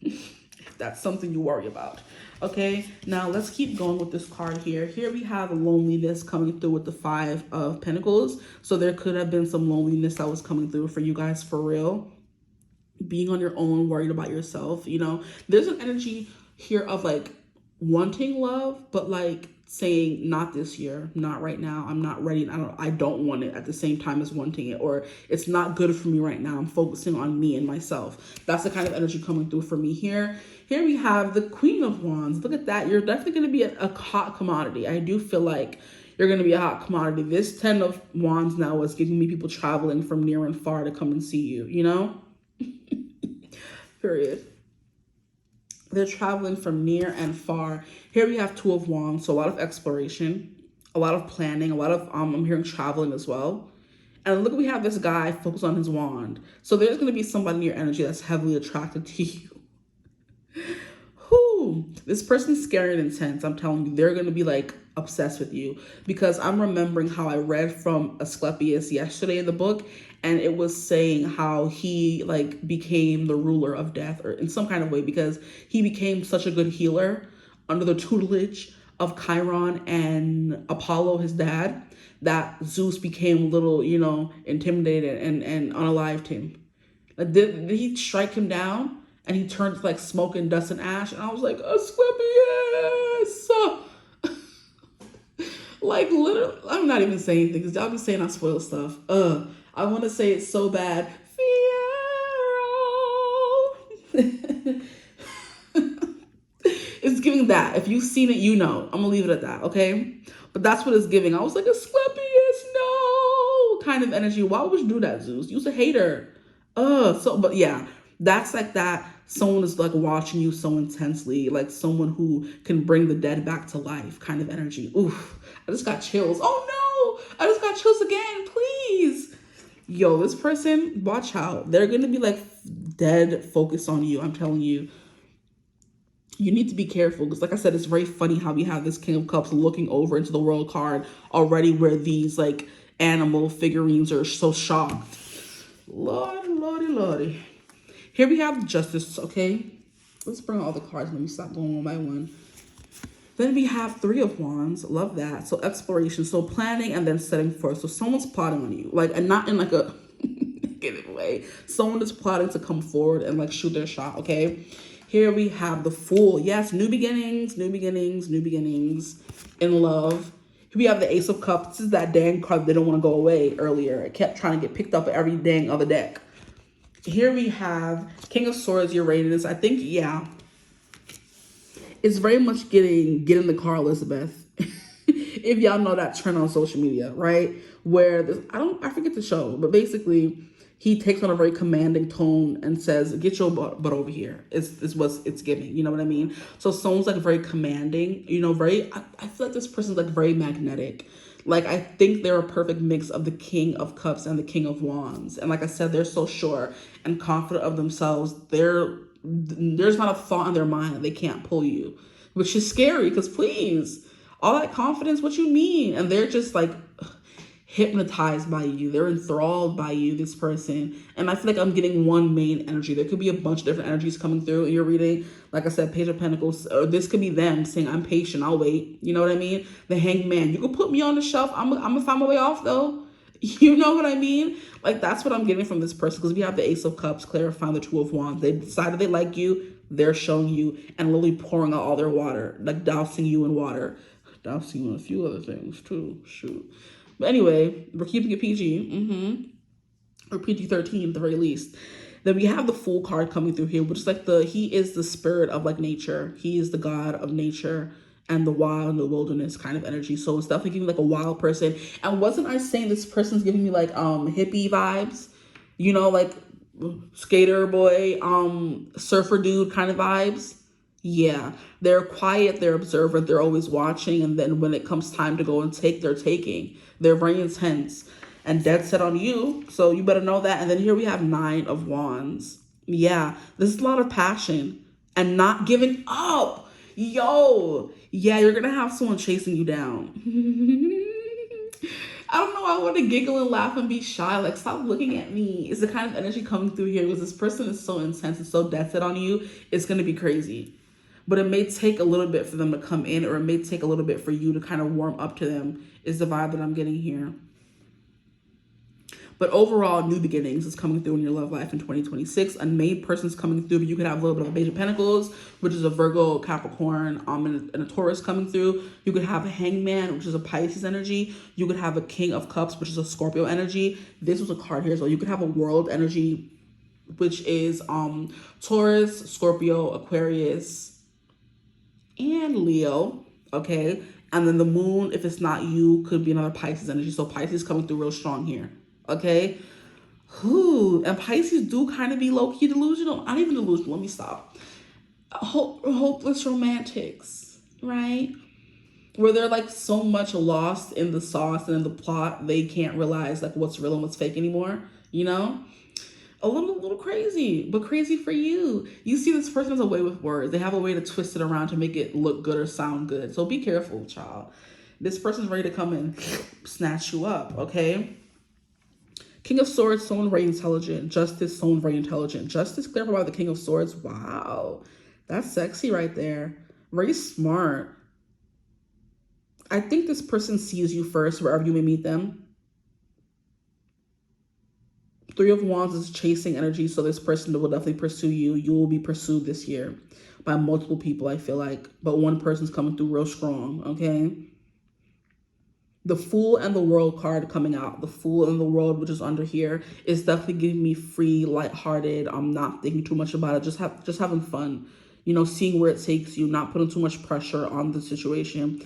If that's something you worry about. Okay, now let's keep going with this card here. Here we have loneliness coming through with the 5 of Pentacles. So there could have been some loneliness that was coming through for you guys for real. Being on your own, worried about yourself, you know. There's an energy here of like wanting love, but like saying not this year, not right now, I'm not ready, I don't want it at the same time as wanting it, or it's not good for me right now, I'm focusing on me and myself. That's the kind of energy coming through for me here. Here we have the Queen of Wands. Look at that. You're definitely going to be a hot commodity. I do feel like you're going to be a hot commodity. This 10 of Wands now is giving me people traveling from near and far to come and see you, you know? Period. They're traveling from near and far. Here we have 2 of Wands, so a lot of exploration, a lot of planning, a lot of, I'm hearing traveling as well. And look, we have this guy focused on his wand. So there's going to be somebody in your energy that's heavily attracted to you. Whoo, this person's scary and intense. I'm telling you, they're going to be like obsessed with you, because I'm remembering how I read from Asclepius yesterday in the book, and it was saying how he like became the ruler of death, or in some kind of way, because he became such a good healer under the tutelage of Chiron and Apollo, his dad, that Zeus became a little, you know, intimidated and unalived him. Like, did he strike him down? And he turned to like smoke and dust and ash. And I was like, Asclepius! Like, literally, I'm not even saying anything because y'all be saying I spoil stuff. I want to say it so bad. Fierro! It's giving that. If you've seen it, you know. I'm going to leave it at that, okay? But that's what it's giving. I was like, Asclepius, no! Kind of energy. Why would you do that, Zeus? You're a hater. But yeah. That's like that. Someone is like watching you so intensely, like someone who can bring the dead back to life kind of energy. Oof, I just got chills. Oh no, I just got chills again, please. Yo, this person, watch out. They're going to be like dead focused on you. I'm telling you. You need to be careful because like I said, it's very funny how we have this King of Cups looking over into the World card already, where these like animal figurines are so shocked. Lordy. Here we have Justice, okay? Let's bring all the cards. Let me stop going one by one. Then we have 3 of Wands. Love that. So exploration. So planning and then setting forth. So someone's plotting on you. Like, and not in like a negative way. Someone is plotting to come forward and like shoot their shot, okay? Here we have the Fool. Yes, new beginnings in love. Here we have the Ace of Cups. This is that dang card that didn't want to go away earlier. It kept trying to get picked up every dang other deck. Here we have King of Swords, Uranus. I think, yeah. It's very much get in the car, Elizabeth. If y'all know that trend on social media, right? Where this, I forget the show, but basically he takes on a very commanding tone and says, "Get your butt over here." Is what it's giving. You know what I mean? So someone's like very commanding. You know, I feel like this person's like very magnetic. Like, I think they're a perfect mix of the King of Cups and the King of Wands. And like I said, they're so sure and confident of themselves. There's not a thought in their mind that they can't pull you, which is scary because please, all that confidence, what you mean? And they're just like hypnotized by you. They're enthralled by you, this person. And I feel like I'm getting one main energy. There could be a bunch of different energies coming through in your reading. Like I said, Page of Pentacles, or this could be them saying, "I'm patient, I'll wait." You know what I mean? The Hanged Man. You can put me on the shelf. I'm gonna find my way off though. You know what I mean? Like, that's what I'm getting from this person, because we have the Ace of Cups clarifying the Two of Wands. They decided they like you. They're showing you and literally pouring out all their water, like dousing you in water. Dousing you in a few other things too. Shoot. But anyway, we're keeping it PG. Or PG-13 at the very least. Then we have the Fool card coming through here, which is like he is the spirit of like nature. He is the god of nature and the wild and the wilderness kind of energy. So it's definitely giving like a wild person. And wasn't I saying this person's giving me like hippie vibes? You know, like skater boy, surfer dude kind of vibes. Yeah, they're quiet, they're observant, they're always watching, and then when it comes time to go and take, they're taking. They're very intense and dead set on you, so you better know that. And then here we have 9 of Wands. Yeah, this is a lot of passion and not giving up. Yo, yeah, you're gonna have someone chasing you down. I don't know, I want to giggle and laugh and be shy. Like, stop looking at me. It's the kind of energy coming through here because this person is so intense and so dead set on you. It's gonna be crazy. But it may take a little bit for them to come in, or it may take a little bit for you to kind of warm up to them, is the vibe that I'm getting here. But overall, new beginnings is coming through in your love life in 2026. A main person's coming through, but you could have a little bit of a Page of Pentacles, which is a Virgo, Capricorn, and a Taurus coming through. You could have a Hangman, which is a Pisces energy. You could have a King of Cups, which is a Scorpio energy. This was a card here, so you could have a World energy, which is Taurus, Scorpio, Aquarius, and Leo, okay? And then the Moon, if it's not you, could be another Pisces energy. So Pisces coming through real strong here, okay? And Pisces do kind of be low-key delusional. Not even delusional, let me stop. Hopeless romantics, right? Where they're like so much lost in the sauce and in the plot, they can't realize like what's real and what's fake anymore, you know? A little crazy, but crazy for you. You see, this person has a way with words. They have a way to twist it around to make it look good or sound good. So be careful, child. This person's ready to come and snatch you up, okay? King of Swords, someone very intelligent. Justice, someone very intelligent. Justice, clarified by the King of Swords. Wow, that's sexy right there. Very smart. I think this person sees you first wherever you may meet them. 3 of Wands is chasing energy, so this person will definitely pursue you. You will be pursued this year by multiple people, I feel like. But one person's coming through real strong, okay? The Fool and the World card coming out. The Fool and the World, which is under here, is definitely giving me free, lighthearted. I'm not thinking too much about it. Just having fun. You know, seeing where it takes you, not putting too much pressure on the situation.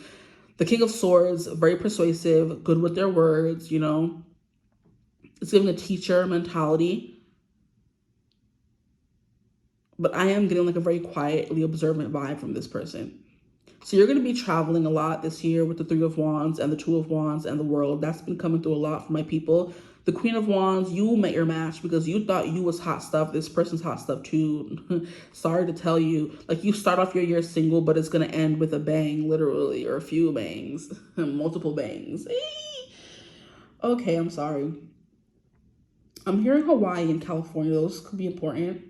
The King of Swords, very persuasive, good with their words, you know. It's giving a teacher mentality. But I am getting like a very quietly observant vibe from this person. So you're going to be traveling a lot this year with the 3 of Wands and the 2 of Wands and the World. That's been coming through a lot for my people. The Queen of Wands, you met your match because you thought you was hot stuff. This person's hot stuff too. Sorry to tell you. Like, you start off your year single, but it's going to end with a bang, literally, or a few bangs. Multiple bangs. Okay, I'm sorry. I'm hearing Hawaii and California. Those could be important.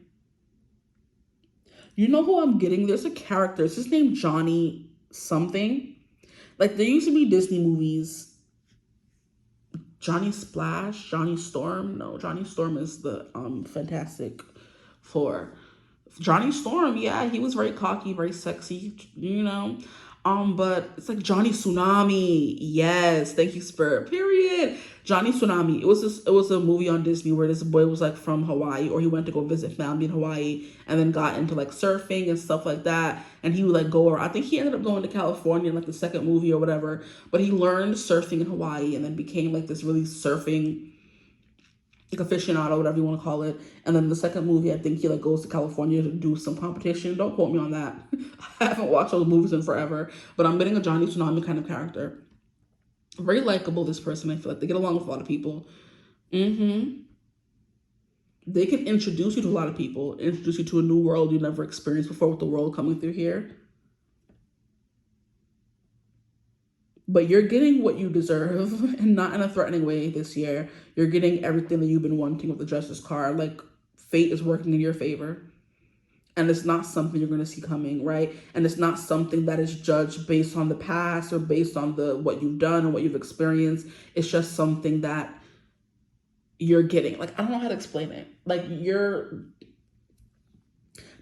You know who I'm getting? There's a character. It's his name Johnny something. Like, there used to be Disney movies. Johnny Splash, Johnny Storm. No, Johnny Storm is the Fantastic Four. Johnny Storm, yeah, he was very cocky, very sexy, you know. But it's like Johnny Tsunami. Yes, thank you, Spirit. Period. Johnny Tsunami. It was a movie on Disney where this boy was like from Hawaii, or he went to go visit family in Hawaii and then got into like surfing and stuff like that. And he would like go, or I think he ended up going to California in like the second movie or whatever. But he learned surfing in Hawaii and then became like this really surfing like aficionado, whatever you want to call it. And then the second movie, I think he like goes to California to do some competition. Don't quote me on that. I haven't watched those movies in forever, but I'm getting a Johnny Tsunami kind of character. Very likable, this person. I feel like they get along with a lot of people. They can introduce you to a lot of people, introduce you to a new world you never experienced before with the world coming through here. But you're getting what you deserve, and not in a threatening way this year. You're getting everything that you've been wanting with the Justice card. Like, fate is working in your favor. And it's not something you're going to see coming, right? And it's not something that is judged based on the past or based on what you've done and what you've experienced. It's just something that you're getting. Like, I don't know how to explain it. Like, your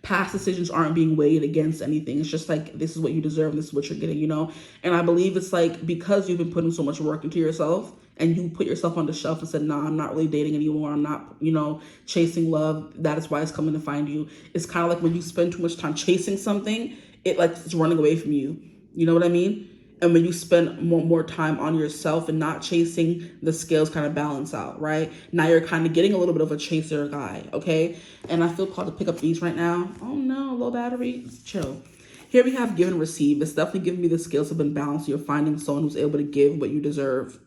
past decisions aren't being weighed against anything. It's just like, this is what you deserve. This is what you're getting, you know? And I believe it's like, because you've been putting so much work into yourself and you put yourself on the shelf and said, nah, I'm not really dating anymore. I'm not, you know, chasing love. That is why it's coming to find you. It's kind of like when you spend too much time chasing something, it like it's running away from you. You know what I mean? And when you spend more time on yourself and not chasing, the scales kind of balance out, right? Now you're kind of getting a little bit of a chaser guy, okay? And I feel called to pick up these right now. Oh no, low battery. Chill. Here we have give and receive. It's definitely giving me the scales have been balanced. You're finding someone who's able to give what you deserve.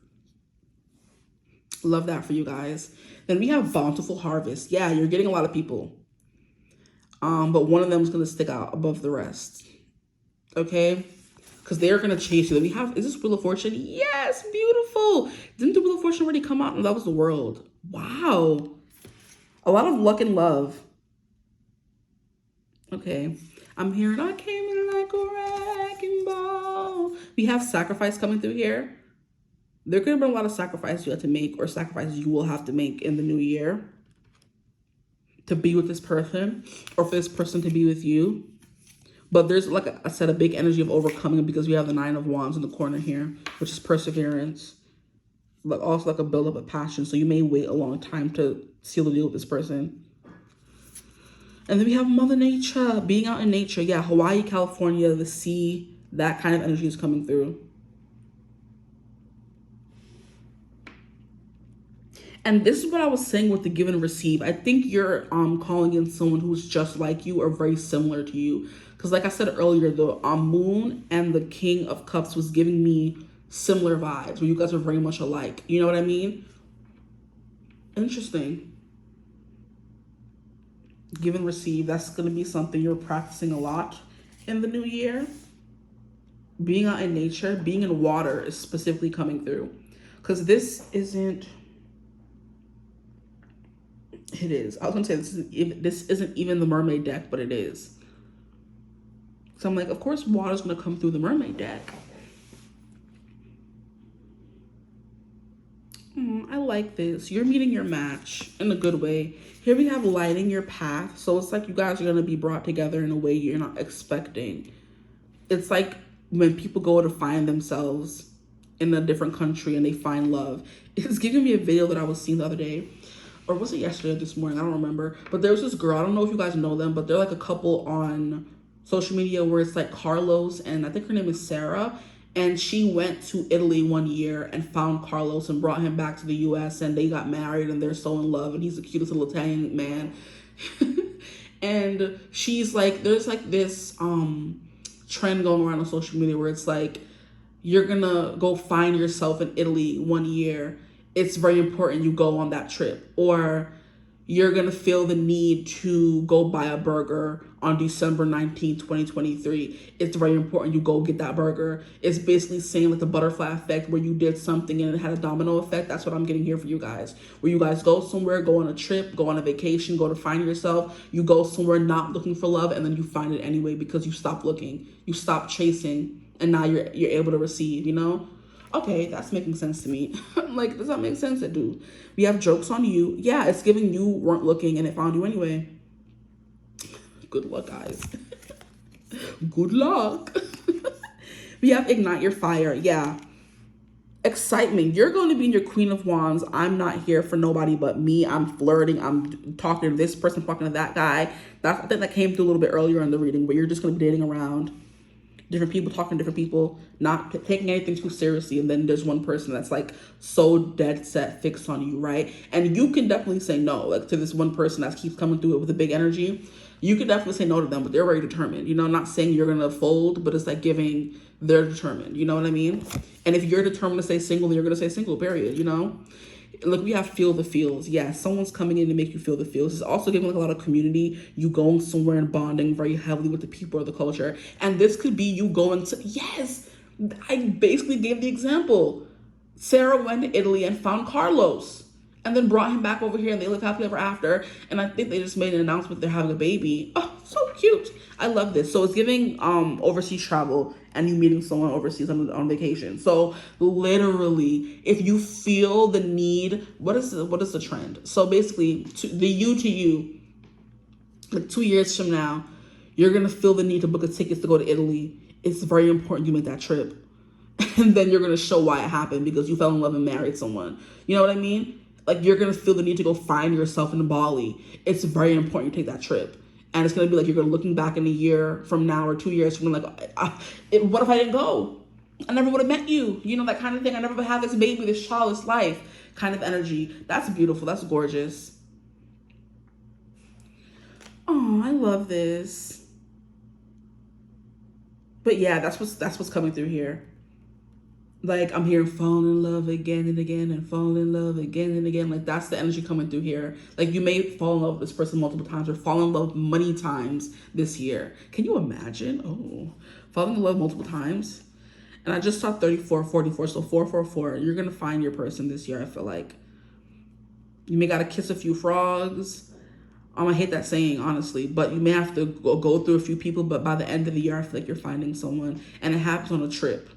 Love that for you guys. Then we have bountiful harvest. Yeah, you're getting a lot of people. But one of them is going to stick out above the rest. Okay? Because they're going to chase you. Then we have, is this Wheel of Fortune? Yes, beautiful. Didn't the Wheel of Fortune already come out? No, that was the World. Wow. A lot of luck and love. Okay. I'm hearing, I came in like a wrecking ball. We have sacrifice coming through here. There could have been a lot of sacrifices you had to make, or sacrifices you will have to make in the new year to be with this person, or for this person to be with you. But there's, like I said, a big energy of overcoming, because we have the Nine of Wands in the corner here, which is perseverance. But also like a buildup of passion. So you may wait a long time to seal the deal with this person. And then we have Mother Nature, being out in nature. Yeah, Hawaii, California, the sea, that kind of energy is coming through. And this is what I was saying with the give and receive. I think you're calling in someone who's just like you or very similar to you. Because like I said earlier, the moon and the King of Cups was giving me similar vibes, where you guys are very much alike. You know what I mean? Interesting. Give and receive. That's going to be something you're practicing a lot in the new year. Being out in nature, being in water is specifically coming through. Because this isn't... It is. I was going to say this isn't even the mermaid deck, but it is. So I'm like, of course, water's going to come through the mermaid deck. I like this. You're meeting your match in a good way. Here we have lighting your path. So it's like you guys are going to be brought together in a way you're not expecting. It's like when people go to find themselves in a different country and they find love. It's giving me a video that I was seeing the other day. Or was it yesterday or this morning? I don't remember. But there was this girl. I don't know if you guys know them, but they're like a couple on social media where it's like Carlos, and I think her name is Sarah. And she went to Italy one year and found Carlos and brought him back to the US, and they got married and they're so in love, and he's the cutest little Italian man. And she's like, there's like this trend going around on social media where it's like, you're gonna go find yourself in Italy one year. It's very important you go on that trip. Or you're going to feel the need to go buy a burger on December 19th, 2023. It's very important you go get that burger. It's basically saying like the butterfly effect, where you did something and it had a domino effect. That's what I'm getting here for you guys. Where you guys go somewhere, go on a trip, go on a vacation, go to find yourself. You go somewhere not looking for love, and then you find it anyway because you stop looking. You stop chasing, and now you're able to receive, you know? Okay, that's making sense to me. Like, does that make sense? It do. We have jokes on you. Yeah, it's giving you weren't looking and it found you anyway. Good luck, guys. Good luck. We have ignite your fire. Yeah. Excitement. You're going to be in your Queen of Wands. I'm not here for nobody but me. I'm flirting. I'm talking to this person, talking to that guy. I think that came through a little bit earlier in the reading, but you're just going to be dating around different people, talking to different people, not taking anything too seriously. And then there's one person that's like so dead set fixed on you, right? And you can definitely say no, like to this one person that keeps coming through it with a big energy. You can definitely say no to them, but they're very determined. You know, I'm not saying you're gonna fold, but it's like giving they're determined. You know what I mean? And if you're determined to stay single, then you're gonna stay single. Period. You know. Look, we have feel the feels. Yeah, someone's coming in to make you feel the feels. It's also giving like a lot of community. You going somewhere and bonding very heavily with the people or the culture. And this could be you going to, yes, I basically gave the example. Sarah went to Italy and found Carlos and then brought him back over here and they live happily ever after. And I think they just made an announcement they're having a baby. Oh, so cute. I love this. So it's giving overseas travel and you meeting someone overseas on vacation. So literally, if you feel the need, what is the trend? So basically, the you to you, like 2 years from now, you're gonna feel the need to book a ticket to go to Italy. It's very important you make that trip. And then you're gonna show why it happened because you fell in love and married someone. You know what I mean? Like you're gonna feel the need to go find yourself in Bali. It's very important you take that trip. And it's going to be like you're going to looking back in a year from now or 2 years from like, what if I didn't go? I never would have met you. You know, that kind of thing. I never would have this baby, this child, this life kind of energy. That's beautiful. That's gorgeous. Oh, I love this. But yeah, that's what's coming through here. Like I'm hearing fall in love again and again and fall in love again and again. Like that's the energy coming through here. Like you may fall in love with this person multiple times or fall in love many times this year. Can you imagine? Oh, falling in love multiple times. And I just saw 34, 44. So 444. You're going to find your person this year. I feel like you may got to kiss a few frogs. I hate that saying, honestly, but you may have to go through a few people. But by the end of the year, I feel like you're finding someone and it happens on a trip.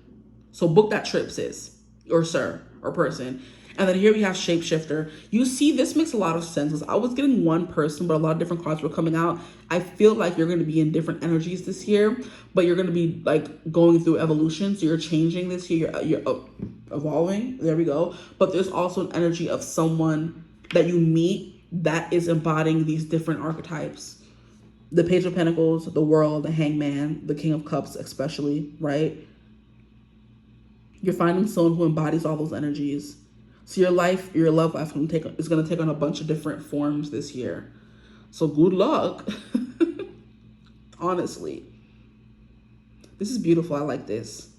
So book that trip, sis, or sir, or person. And then here we have shapeshifter. You see, this makes a lot of sense. I was getting one person, but a lot of different cards were coming out. I feel like you're going to be in different energies this year, but you're going to be like going through evolution. So you're changing this year. You're evolving. There we go. But there's also an energy of someone that you meet that is embodying these different archetypes. The Page of Pentacles, the World, the Hangman, the King of Cups especially, right? You're finding someone who embodies all those energies. So your love life is going to take on a bunch of different forms this year. So good luck. Honestly. This is beautiful. I like this.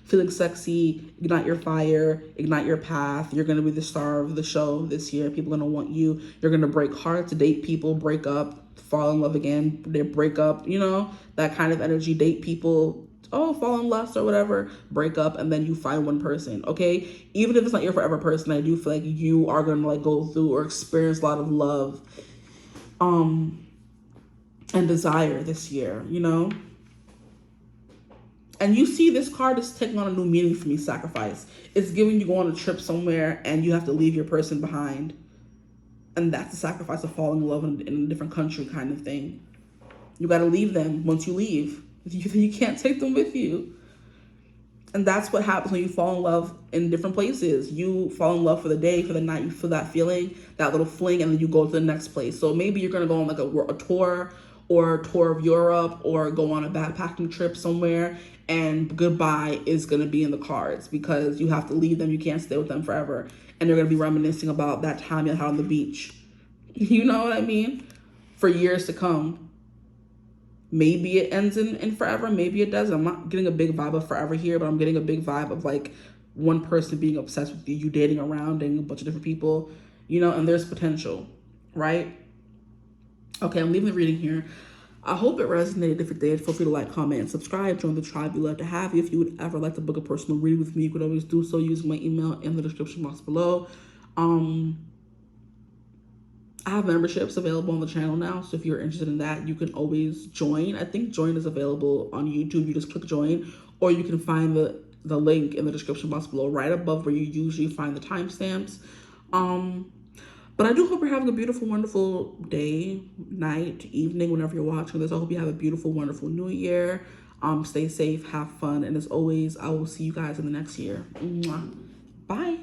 Feeling sexy, ignite your fire, ignite your path. You're going to be the star of the show this year. People are going to want you. You're going to break hearts, date people, break up, fall in love again. They break up, you know, that kind of energy. Date people, fall in lust or whatever, break up, and then you find one person, okay? Even if it's not your forever person, I do feel like you are going to like go through or experience a lot of love and desire this year, you know? And you see this card is taking on a new meaning for me, sacrifice. It's giving you go on a trip somewhere and you have to leave your person behind. And that's the sacrifice of falling in love in a different country kind of thing. You got to leave them once you leave. You can't take them with you. And that's what happens when you fall in love in different places. You fall in love for the day, for the night. You feel that feeling, that little fling, and then you go to the next place. So maybe you're going to go on like a tour or a tour of Europe or go on a backpacking trip somewhere. And goodbye is going to be in the cards because you have to leave them. You can't stay with them forever. And they're going to be reminiscing about that time you had on the beach. You know what I mean? For years to come. Maybe it ends in forever. Maybe it doesn't. I'm not getting a big vibe of forever here, but I'm getting a big vibe of like one person being obsessed with you dating around and a bunch of different people, you know, and there's potential, right? Okay, I'm leaving the reading here. I hope it resonated. If it did, feel free to like, comment, and subscribe. Join the tribe. We'd love to have you. If you would ever like to book a personal reading with me, you could always do so using my email in the description box below. I have memberships available on the channel now, so if you're interested in that, you can always join. I think join is available on YouTube. You just click join, or you can find the link in the description box below, right above where you usually find the timestamps. But I do hope you're having a beautiful, wonderful day, night, evening, whenever you're watching this. I hope you have a beautiful, wonderful new year. Stay safe, have fun, and as always, I will see you guys in the next year. Mwah. Bye.